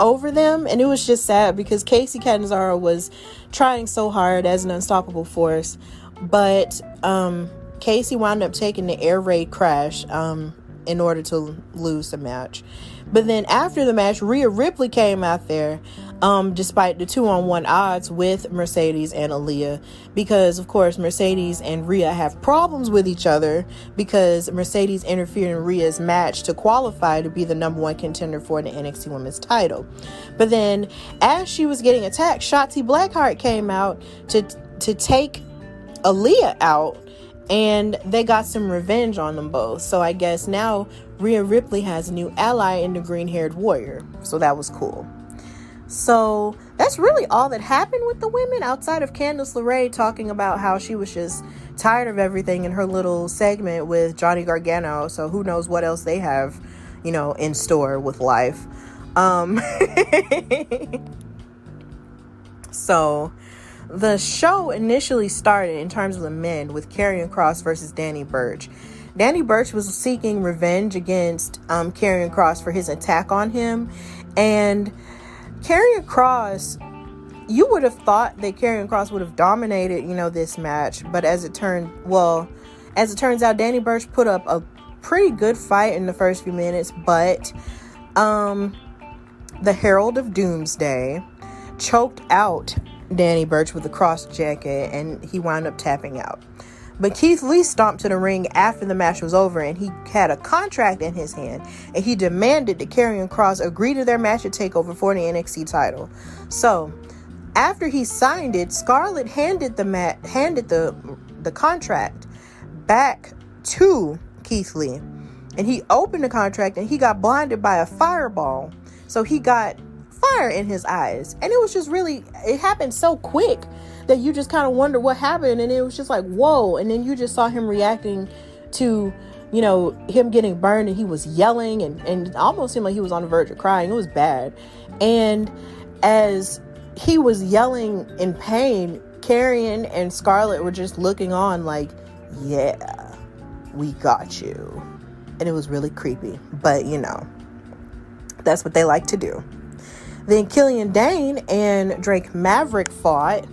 over them. And it was just sad because Kacy Catanzaro was trying so hard as an unstoppable force. But Kacy wound up taking the air raid crash in order to lose the match. But then after the match, Rhea Ripley came out there despite the 2-on-1 odds with Mercedes and Aaliyah, because of course Mercedes and Rhea have problems with each other because Mercedes interfered in Rhea's match to qualify to be the number 1 contender for the NXT Women's title. But then as she was getting attacked, Shotzi Blackheart came out to take Aaliyah out, and they got some revenge on them both. So I guess now Rhea Ripley has a new ally in the green-haired warrior. So that was cool. So that's really all that happened with the women, outside of Candice LeRae talking about how she was just tired of everything in her little segment with Johnny Gargano. So who knows what else they have, in store with life. So the show initially started in terms of the men with Karrion Kross versus Danny Burch. Danny Burch was seeking revenge against Karrion Kross for his attack on him. And Karrion Kross, you would have thought that Karrion Kross would have dominated, this match. But as it turns out, Danny Burch put up a pretty good fight in the first few minutes. But the Herald of Doomsday choked out Danny Burch with a cross jacket, and he wound up tapping out. But Keith Lee stomped to the ring after the match was over, and he had a contract in his hand, and he demanded that Karrion Kross agree to their match at TakeOver for the NXT title. So after he signed it, Scarlett handed the contract back to Keith Lee, and he opened the contract, and he got blinded by a fireball. So he got fire in his eyes, and it was just it happened so quick that you just kind of wonder what happened, and it was just like, whoa. And then you just saw him reacting to him getting burned, and he was yelling, and it almost seemed like he was on the verge of crying. It was bad. And as he was yelling in pain, Karrion and Scarlett were just looking on like, yeah, we got you. And it was really creepy, but that's what they like to do. Then Killian Dane and Drake Maverick fought,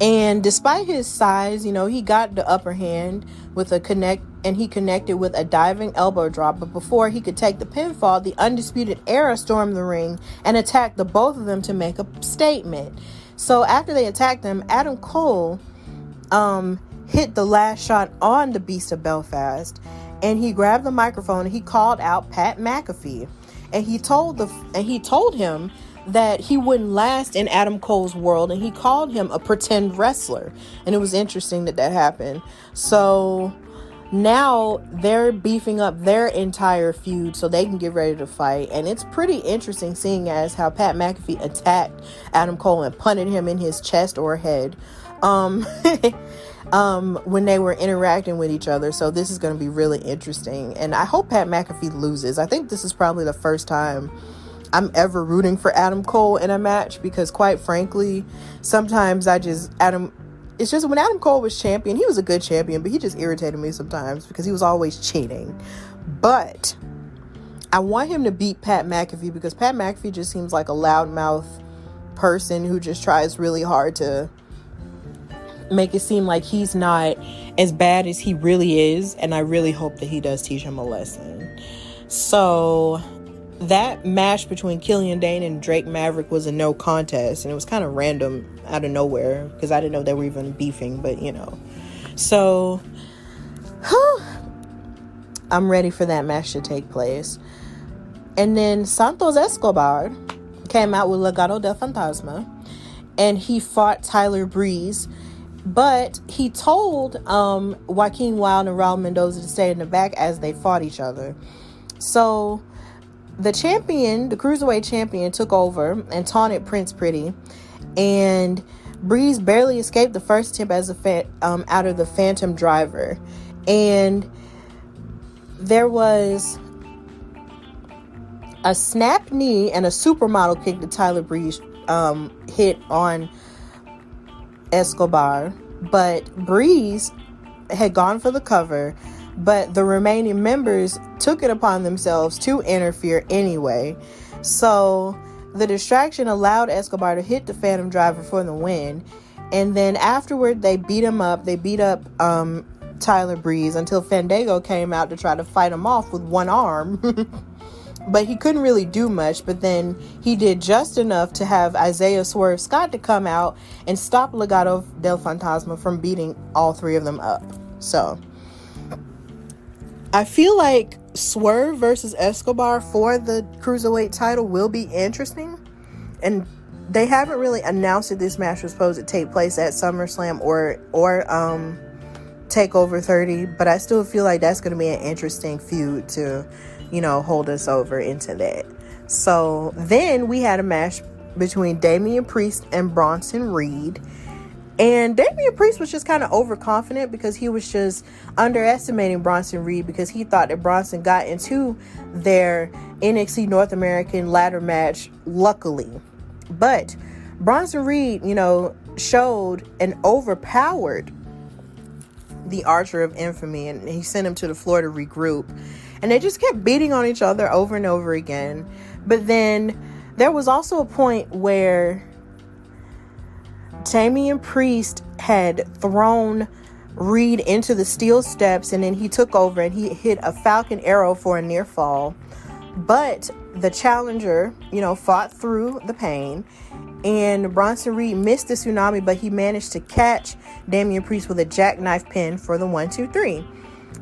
and despite his size, he got the upper hand with he connected with a diving elbow drop. But before he could take the pinfall, the Undisputed Era stormed the ring and attacked the both of them to make a statement. So after they attacked them, Adam Cole hit the last shot on the Beast of Belfast, and he grabbed the microphone and he called out Pat McAfee. And he told him that he wouldn't last in Adam Cole's world, and he called him a pretend wrestler. And it was interesting that happened. So now they're beefing up their entire feud so they can get ready to fight. And it's pretty interesting seeing as how Pat McAfee attacked Adam Cole and punted him in his chest or head when they were interacting with each other. So this is going to be really interesting, and I hope Pat McAfee loses. I think this is probably the first time I'm ever rooting for Adam Cole in a match, because quite frankly, sometimes it's just when Adam Cole was champion, he was a good champion, but he just irritated me sometimes because he was always cheating. But I want him to beat Pat McAfee, because Pat McAfee just seems like a loudmouth person who just tries really hard to make it seem like he's not as bad as he really is, and I really hope that he does teach him a lesson. So that match between Killian Dane and Drake Maverick was a no contest, and it was kind of random out of nowhere because I didn't know they were even beefing, but so I'm ready for that match to take place. And then Santos Escobar came out with Legado del Fantasma, and he fought Tyler Breeze. But he told Joaquin Wilde and Raul Mendoza to stay in the back as they fought each other. So the Cruiserweight champion, took over and taunted Prince Pretty. And Breeze barely escaped the first attempt as out of the Phantom Driver. And there was a snap knee and a supermodel kick that Tyler Breeze hit on Escobar. But Breeze had gone for the cover, but the remaining members took it upon themselves to interfere anyway. So the distraction allowed Escobar to hit the Phantom Driver for the win. And then afterward, they beat him up. They beat up Tyler Breeze until Fandango came out to try to fight him off with one arm. But he couldn't really do much. But then he did just enough to have Isaiah Swerve Scott to come out and stop Legado del Fantasma from beating all three of them up. So I feel like Swerve versus Escobar for the Cruiserweight title will be interesting. And they haven't really announced that this match was supposed to take place at SummerSlam or TakeOver 30. But I still feel like that's going to be an interesting feud to, hold us over into that. So then we had a match between Damian Priest and Bronson Reed. And Damian Priest was just kind of overconfident because he was just underestimating Bronson Reed because he thought that Bronson got into their NXT North American ladder match luckily. But Bronson Reed, showed and overpowered the Archer of Infamy, and he sent him to the floor to regroup. And they just kept beating on each other over and over again. But then there was also a point where Damian Priest had thrown Reed into the steel steps, and then he took over and he hit a Falcon Arrow for a near fall. But the challenger, fought through the pain, and Bronson Reed missed the tsunami, but he managed to catch Damian Priest with a jackknife pin for the 1-2-3.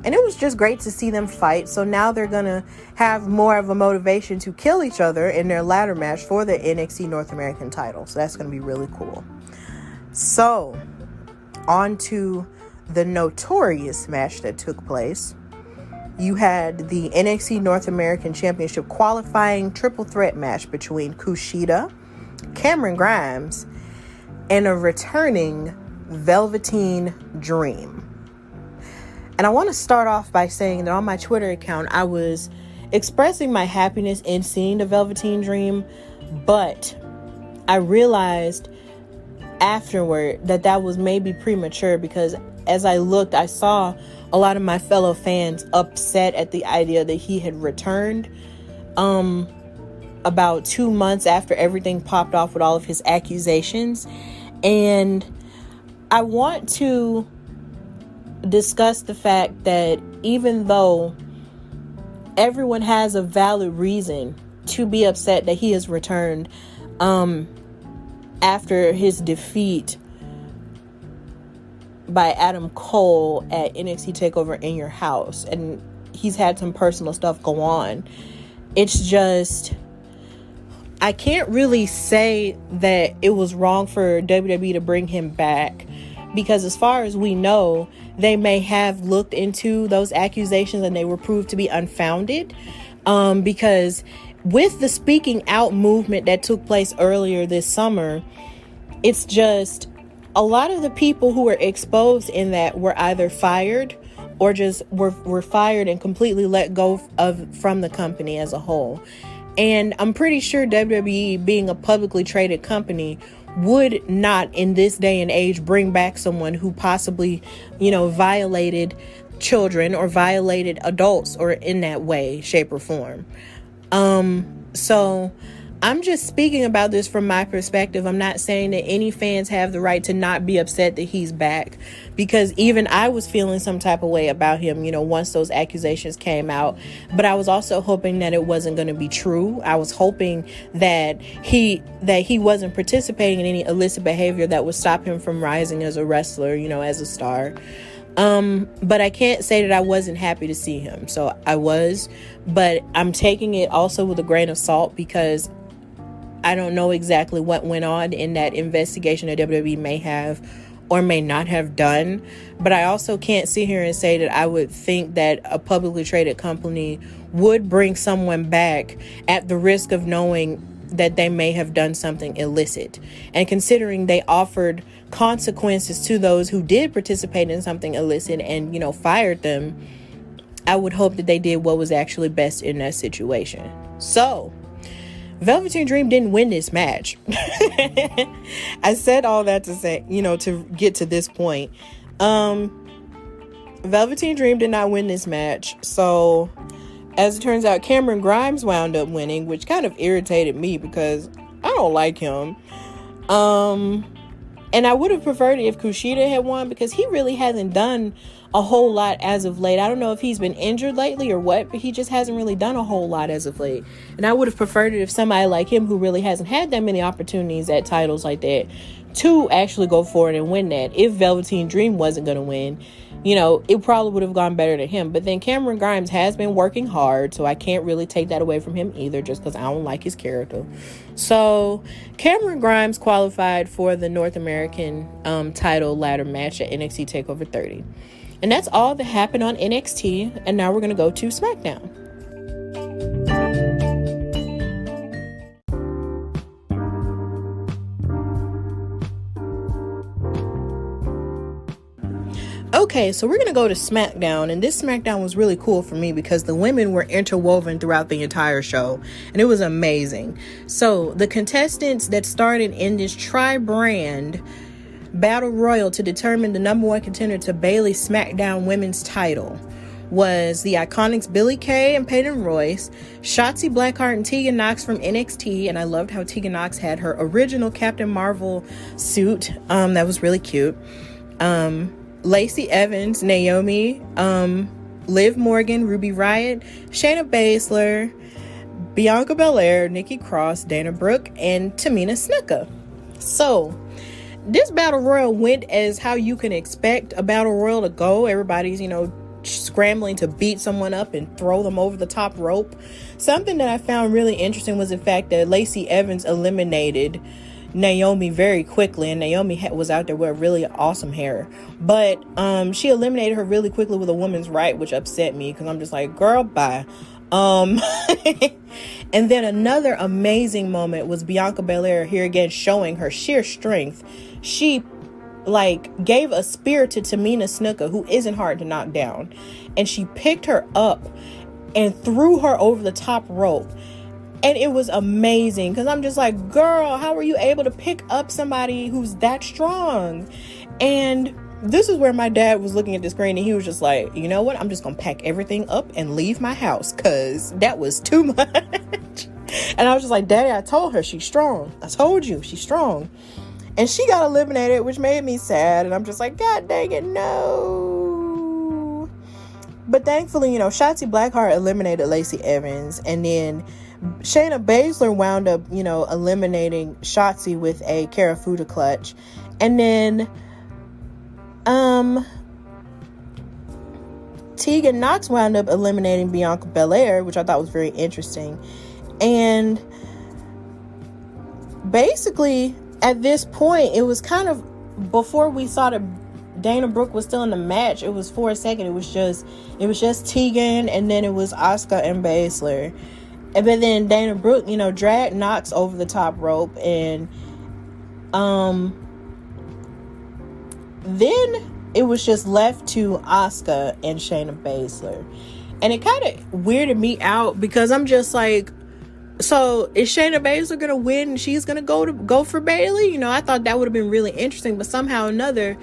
And it was just great to see them fight. So now they're going to have more of a motivation to kill each other in their ladder match for the NXT North American title. So that's going to be really cool. So, on to the notorious match that took place. You had the NXT North American Championship qualifying triple threat match between Kushida, Cameron Grimes, and a returning Velveteen Dream. And I want to start off by saying that on my Twitter account, I was expressing my happiness in seeing the Velveteen Dream, but I realized afterward that was maybe premature, because as I looked, I saw a lot of my fellow fans upset at the idea that he had returned about 2 months after everything popped off with all of his accusations. And I want to discuss the fact that even though everyone has a valid reason to be upset that he has returned after his defeat by Adam Cole at NXT TakeOver in Your House, and he's had some personal stuff go on, it's just, I can't really say that it was wrong for WWE to bring him back, because as far as we know, they may have looked into those accusations and they were proved to be unfounded, because with the speaking out movement that took place earlier this summer, it's just a lot of the people who were exposed in that were either fired or just were fired and completely let go from the company as a whole. And I'm pretty sure WWE, being a publicly traded company, would not in this day and age bring back someone who possibly, violated children or violated adults or in that way, shape, or form. So I'm just speaking about this from my perspective. I'm not saying that any fans have the right to not be upset that he's back, because even I was feeling some type of way about him, once those accusations came out. But I was also hoping that it wasn't going to be true. I was hoping that he wasn't participating in any illicit behavior that would stop him from rising as a wrestler, as a star. But I can't say that I wasn't happy to see him. So I was, but I'm taking it also with a grain of salt, because I don't know exactly what went on in that investigation that WWE may have or may not have done. But I also can't sit here and say that I would think that a publicly traded company would bring someone back at the risk of knowing that they may have done something illicit. And considering they offered consequences to those who did participate in something illicit and, fired them, I would hope that they did what was actually best in that situation. So, Velveteen Dream didn't win this match. I said all that to say, to get to this point. Velveteen Dream did not win this match. So, as it turns out, Cameron Grimes wound up winning, which kind of irritated me because I don't like him. And I would have preferred it if Kushida had won, because he really hasn't done a whole lot as of late. I don't know if he's been injured lately or what, but he just hasn't really done a whole lot as of late. And I would have preferred it if somebody like him, who really hasn't had that many opportunities at titles like that, to actually go forward and win that. If Velveteen Dream wasn't going to win, it probably would have gone better to him. But then Cameron Grimes has been working hard, so I can't really take that away from him either, just because I don't like his character. So Cameron Grimes qualified for the North American title ladder match at NXT TakeOver 30. And that's all that happened on NXT. And now we're going to go to Smackdown. Okay, so we're going to go to Smackdown, and this Smackdown was really cool for me because the women were interwoven throughout the entire show, and it was amazing. So the contestants that started in this tri-brand battle royal to determine the number one contender to Bayley's Smackdown Women's title was the Iconics Billie Kay and Peyton Royce, Shotzi Blackheart and Tegan Nox from NXT, and I loved how Tegan Nox had her original Captain Marvel suit. That was really cute. Lacey Evans, Naomi, Liv Morgan, Ruby Riott, Shayna Baszler, Bianca Belair, Nikki Cross, Dana Brooke, and Tamina Snuka. So this battle royal went as how you can expect a battle royal to go. Everybody's, scrambling to beat someone up and throw them over the top rope. Something that I found really interesting was the fact that Lacey Evans eliminated Naomi very quickly, and Naomi was out there with really awesome hair, but she eliminated her really quickly with a woman's right, which upset me because I'm just like, girl, bye. And then another amazing moment was Bianca Belair here again showing her sheer strength. She gave a spear to Tamina Snuka, who isn't hard to knock down, and she picked her up and threw her over the top rope. And it was amazing because I'm just like, girl, how are you able to pick up somebody who's that strong? And this is where my dad was looking at the screen and he was just like, you know what? I'm just going to pack everything up and leave my house because that was too much. And I was just like, Daddy, I told her she's strong. I told you she's strong. And she got eliminated, which made me sad. And I'm just like, God dang it, no. But thankfully, Shotzi Blackheart eliminated Lacey Evans. And then Shayna Baszler wound up, eliminating Shotzi with a Karafuda clutch. And then Tegan Nox wound up eliminating Bianca Belair, which I thought was very interesting. And basically, at this point, it was kind of before we saw that Dana Brooke was still in the match. It was for a second. It was just Tegan, and then it was Asuka and Baszler. But then Dana Brooke, dragged Nox over the top rope, and then it was just left to Asuka and Shayna Baszler. And it kind of weirded me out because I'm just like, so is Shayna Baszler going to win and she's going to go for Bayley? I thought that would have been really interesting, but somehow or another,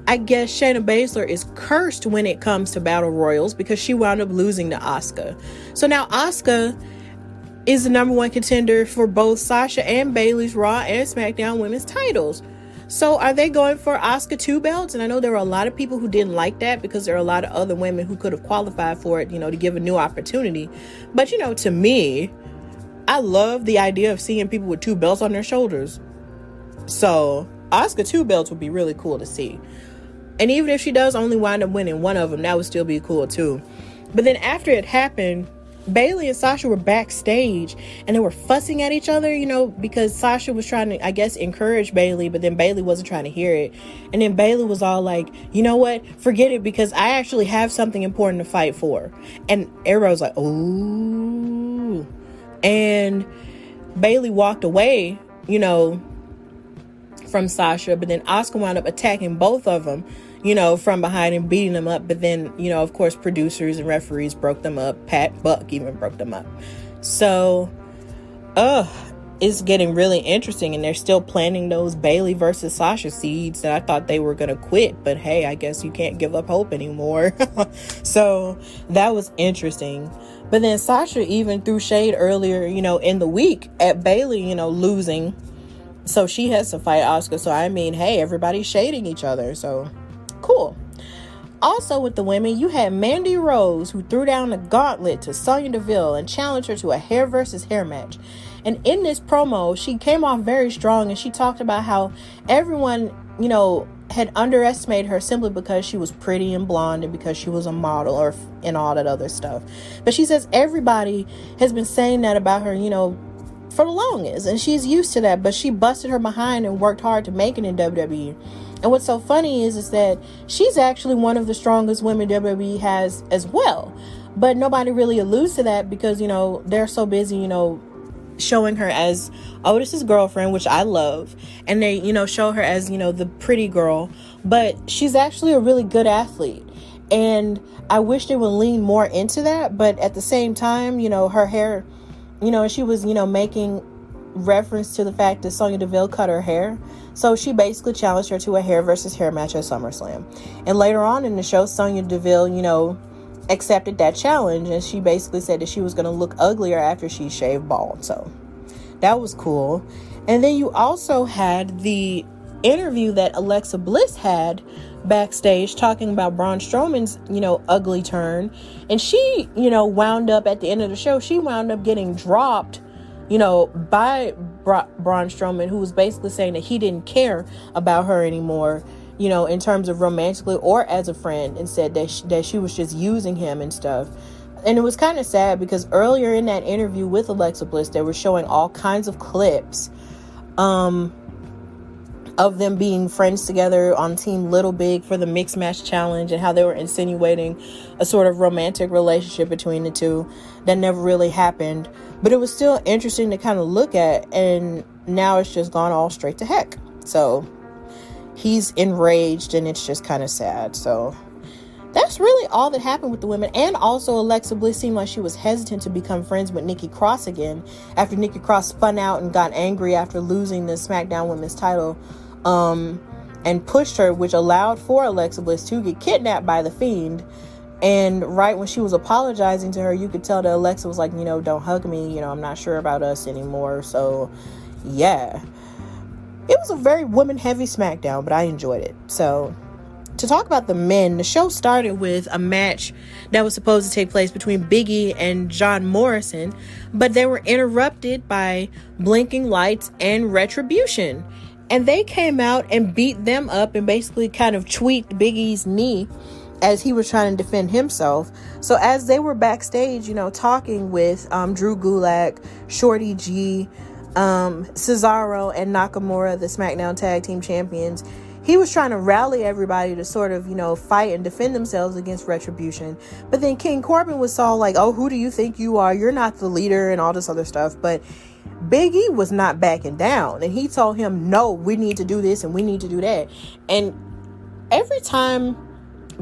I guess Shayna Baszler is cursed when it comes to battle royals because she wound up losing to Asuka. So now Asuka is the number one contender for both Sasha and Bayley's Raw and SmackDown women's titles. So are they going for Asuka 2 belts? And I know there were a lot of people who didn't like that because there are a lot of other women who could have qualified for it, to give a new opportunity. But, to me, I love the idea of seeing people with 2 belts on their shoulders. So Asuka 2 belts would be really cool to see. And even if she does only wind up winning one of them, that would still be cool too. But then after it happened, Bayley and Sasha were backstage and they were fussing at each other, because Sasha was trying to, I guess, encourage Bayley, but then Bayley wasn't trying to hear it. And then Bayley was all like, you know what? Forget it, because I actually have something important to fight for. And everybody was like, ooh. And Bayley walked away, you know, from Sasha, but then Asuka wound up attacking both of them, you know, from behind and beating them up. But then, you know, of course, producers and referees broke them up. Pat Buck even broke them up. So, it's getting really interesting, and they're still planting those Bayley versus Sasha seeds that I thought they were going to quit, but hey, I guess you can't give up hope anymore. So that was interesting. But then Sasha even threw shade earlier, you know, in the week at Bayley, you know, losing. So she has to fight Asuka. So I mean, hey, everybody's shading each other. So cool. Also with the women, you had Mandy Rose, who threw down the gauntlet to Sonya Deville and challenged her to a hair versus hair match. And in this promo, she came off very strong, and she talked about how everyone, you know, had underestimated her simply because she was pretty and blonde and because she was a model and all that other stuff. But she says everybody has been saying that about her, you know, for the longest, and she's used to that, but she busted her behind and worked hard to make it in WWE. And what's so funny is that she's actually one of the strongest women WWE has as well, but nobody really alludes to that because, you know, they're so busy, you know, showing her as Otis's girlfriend, which I love, and they, you know, show her as, you know, the pretty girl, but she's actually a really good athlete, and I wish they would lean more into that. But at the same time, you know, her hair, you know, she was, you know, making reference to the fact that Sonya Deville cut her hair, so she basically challenged her to a hair versus hair match at SummerSlam. And later on in the show, Sonya Deville, you know, accepted that challenge, and she basically said that she was going to look uglier after she shaved bald. So that was cool. And then you also had the interview that Alexa Bliss had backstage talking about Braun Strowman's, you know, ugly turn, and she, you know, wound up at the end of the show, she wound up getting dropped, you know, by Braun Strowman, who was basically saying that he didn't care about her anymore, you know, in terms of romantically or as a friend, and said that she was just using him and stuff. And it was kind of sad because earlier in that interview with Alexa Bliss, they were showing all kinds of clips of them being friends together on Team Little Big for the Mixed Match Challenge, and how they were insinuating a sort of romantic relationship between the two that never really happened. But it was still interesting to kind of look at, and now it's just gone all straight to heck. So he's enraged, and it's just kind of sad. So that's really all that happened with the women. And also Alexa Bliss seemed like she was hesitant to become friends with Nikki Cross again after Nikki Cross spun out and got angry after losing the SmackDown Women's title, and pushed her, which allowed for Alexa Bliss to get kidnapped by the Fiend. And right when she was apologizing to her, you could tell that Alexa was like, you know, don't hug me, you know, I'm not sure about us anymore. So yeah, it was a very woman heavy SmackDown, but I enjoyed it. So to talk about the men, the show started with a match that was supposed to take place between Big E and John Morrison, but they were interrupted by Blinking Lights and Retribution. And they came out and beat them up and basically kind of tweaked Big E's knee as he was trying to defend himself. So as they were backstage, you know, talking with Drew Gulak, Shorty G, Cesaro, and Nakamura, the SmackDown Tag Team Champions, he was trying to rally everybody to sort of, you know, fight and defend themselves against Retribution. But then King Corbin was all like, oh, who do you think you are? You're not the leader, and all this other stuff. But Big E was not backing down, and he told him, no, we need to do this and we need to do that. And every time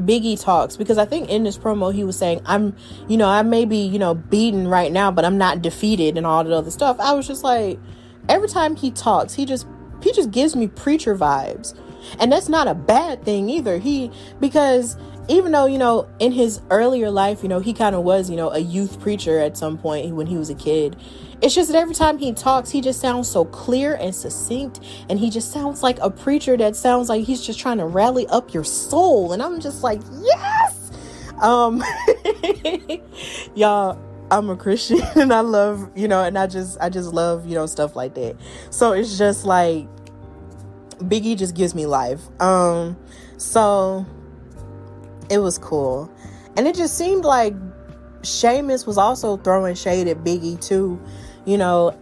Big E talks, because I think in this promo he was saying, I may be, you know, beaten right now, but I'm not defeated and all that other stuff. I was just like, every time he talks, he just gives me preacher vibes. And that's not a bad thing either. Because even though, you know, in his earlier life, you know, he kind of was, you know, a youth preacher at some point when he was a kid. It's just that every time he talks, he just sounds so clear and succinct, and he just sounds like a preacher that sounds like he's just trying to rally up your soul. And I'm just like, yes! Y'all, I'm a Christian, and I love, you know, and I just love, you know, stuff like that. So it's just like, Big E just gives me life. So it was cool. And it just seemed like Sheamus was also throwing shade at Big E too, you know.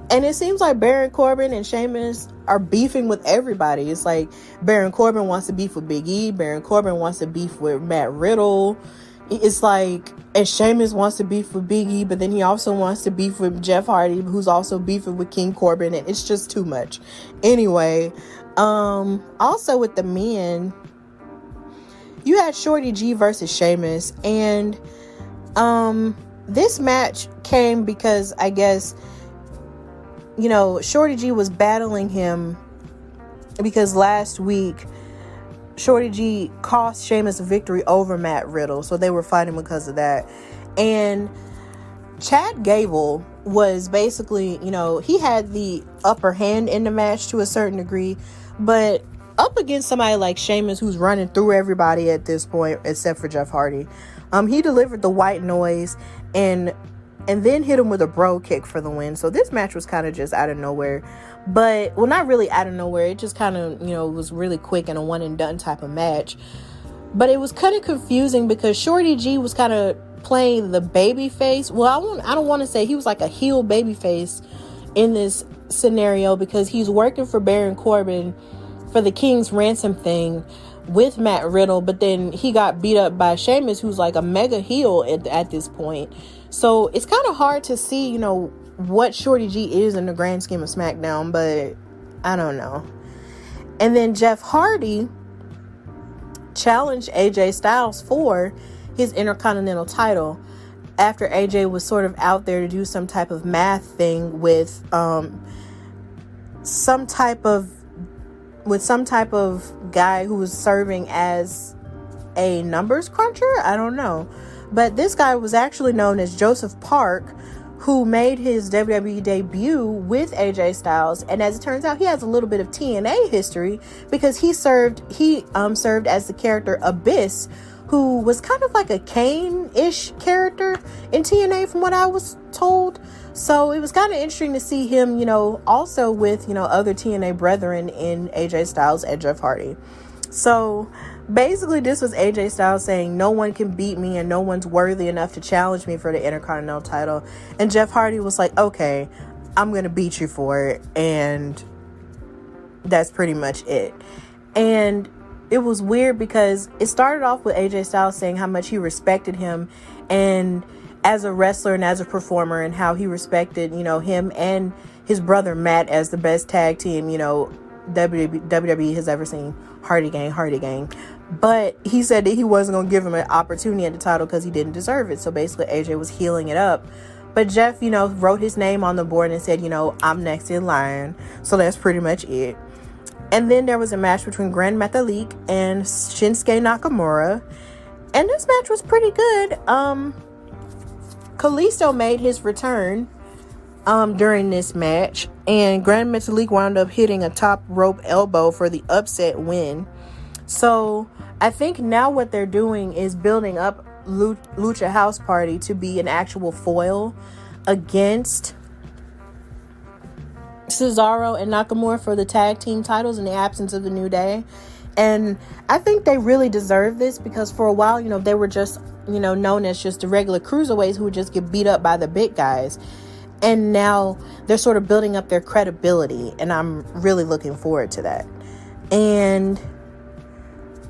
And it seems like Baron Corbin and Sheamus are beefing with everybody. It's like Baron Corbin wants to beef with Big E. Baron Corbin wants to beef with Matt Riddle. It's like And Sheamus wants to beef with Big E, but then he also wants to beef with Jeff Hardy, who's also beefing with King Corbin, and it's just too much. Anyway, also with the men, you had Shorty G versus Sheamus, and this match came because I guess, Shorty G was battling him because last week Shorty G cost Sheamus a victory over Matt Riddle, so they were fighting because of that. And Chad Gable was basically, he had the upper hand in the match to a certain degree, but up against somebody like Sheamus, who's running through everybody at this point except for Jeff Hardy, he delivered the white noise and then hit him with a bro kick for the win. So this match was kind of just out of nowhere. But, well, not really out of nowhere. It just kind of, was really quick and a one and done type of match. But it was kind of confusing because Shorty G was kind of playing the baby face. Well, I don't want to say he was like a heel baby face in this scenario because he's working for Baron Corbin for the King's Ransom thing with Matt Riddle. But then he got beat up by Sheamus, who's like a mega heel at this point. So it's kind of hard to see, what Shorty G is in the grand scheme of SmackDown, but I don't know. And then Jeff Hardy challenged AJ Styles for his Intercontinental title after AJ was sort of out there to do some type of math thing with some type of guy who was serving as a numbers cruncher. I don't know. But this guy was actually known as Joseph Park, who made his WWE debut with AJ Styles, and as it turns out, he has a little bit of TNA history because he served as the character Abyss, who was kind of like a Kane-ish character in TNA from what I was told. So it was kind of interesting to see him, also with, other TNA brethren in AJ Styles and Jeff Hardy. So basically, this was AJ Styles saying no one can beat me and no one's worthy enough to challenge me for the Intercontinental title. And Jeff Hardy was like, okay, I'm going to beat you for it. And that's pretty much it. And it was weird because it started off with AJ Styles saying how much he respected him and as a wrestler and as a performer, and how he respected, him and his brother Matt as the best tag team, WWE has ever seen. Hardy Gang. But he said that he wasn't going to give him an opportunity at the title because he didn't deserve it. So basically AJ was healing it up. But Jeff, wrote his name on the board and said, I'm next in line. So that's pretty much it. And then there was a match between Gran Metalik and Shinsuke Nakamura. And this match was pretty good. Kalisto made his return during this match, and Gran Metalik wound up hitting a top rope elbow for the upset win. So I think now what they're doing is building up Lucha House Party to be an actual foil against Cesaro and Nakamura for the tag team titles in the absence of the New Day. And I think they really deserve this because for a while, they were just, known as just the regular cruiserweights who would just get beat up by the big guys. And now they're sort of building up their credibility. And I'm really looking forward to that. And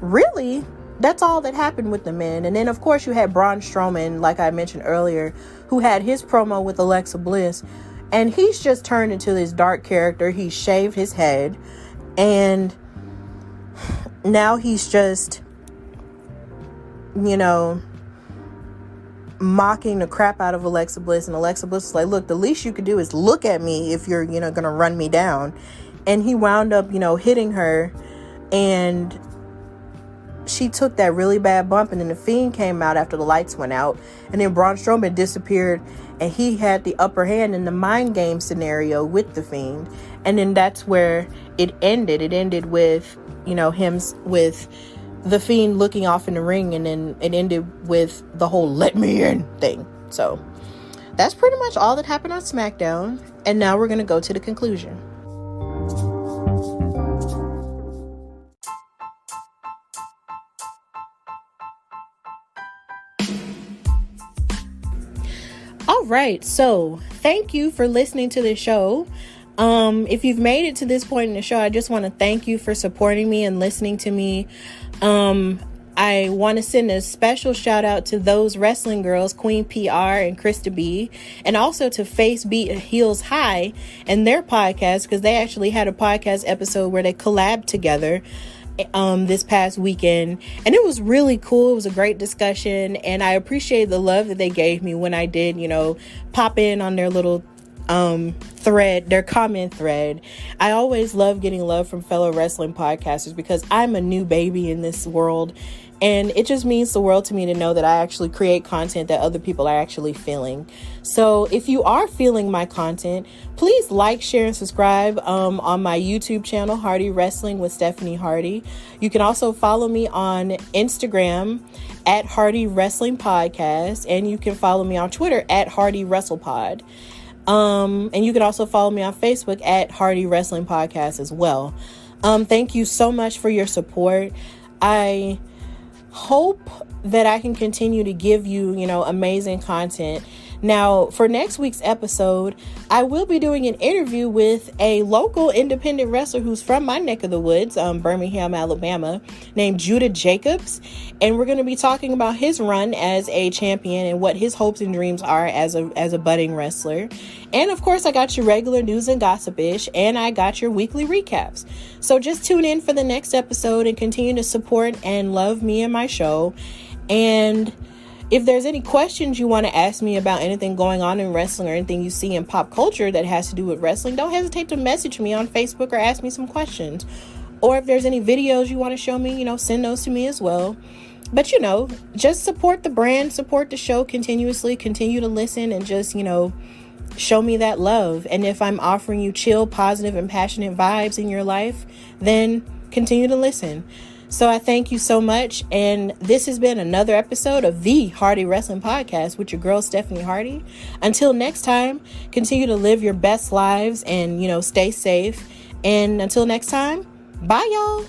really, that's all that happened with the men. And then, of course, you had Braun Strowman, like I mentioned earlier, who had his promo with Alexa Bliss. And he's just turned into this dark character. He shaved his head. And now he's just, mocking the crap out of Alexa Bliss. And Alexa Bliss was like, look, the least you could do is look at me if you're, going to run me down. And he wound up, hitting her. And she took that really bad bump. And then the Fiend came out after the lights went out. And then Braun Strowman disappeared. And he had the upper hand in the mind game scenario with the Fiend. And then that's where it ended. It ended with, him with the Fiend looking off in the ring, and then it ended with the whole "let me in" thing. So that's pretty much all that happened on SmackDown. And now we're going to go to the conclusion. All right, so thank you for listening to this show. If you've made it to this point in the show, I just want to thank you for supporting me and listening to me. I want to send a special shout out to those wrestling girls, Queen PR and Krista B, and also to Face Beat Heels High and their podcast, because they actually had a podcast episode where they collabed together this past weekend, and it was really cool. It was a great discussion, and I appreciate the love that they gave me when I did, pop in on their little thread, their comment thread. I always love getting love from fellow wrestling podcasters because I'm a new baby in this world, and it just means the world to me to know that I actually create content that other people are actually feeling. So if you are feeling my content, please like, share, and subscribe on my YouTube channel, Hardy Wrestling with Stephanie Hardy. You can also follow me on Instagram at Hardy Wrestling Podcast, and you can follow me on Twitter at Hardy WrestlePod. And you can also follow me on Facebook at Hardy Wrestling Podcast as well. Thank you so much for your support. I hope that I can continue to give you, amazing content. Now, for next week's episode, I will be doing an interview with a local independent wrestler who's from my neck of the woods, Birmingham, Alabama, named Judah Jacobs. And we're going to be talking about his run as a champion and what his hopes and dreams are as a budding wrestler. And of course, I got your regular news and gossip-ish, and I got your weekly recaps. So just tune in for the next episode and continue to support and love me and my show. And if there's any questions you want to ask me about anything going on in wrestling or anything you see in pop culture that has to do with wrestling, don't hesitate to message me on Facebook or ask me some questions. Or if there's any videos you want to show me, send those to me as well. But, just support the brand, support the show continuously, continue to listen, and just, show me that love. And if I'm offering you chill, positive, and passionate vibes in your life, then continue to listen. So I thank you so much. And this has been another episode of the Hardy Wrestling Podcast with your girl, Stephanie Hardy. Until next time, continue to live your best lives and, stay safe. And until next time, bye, y'all.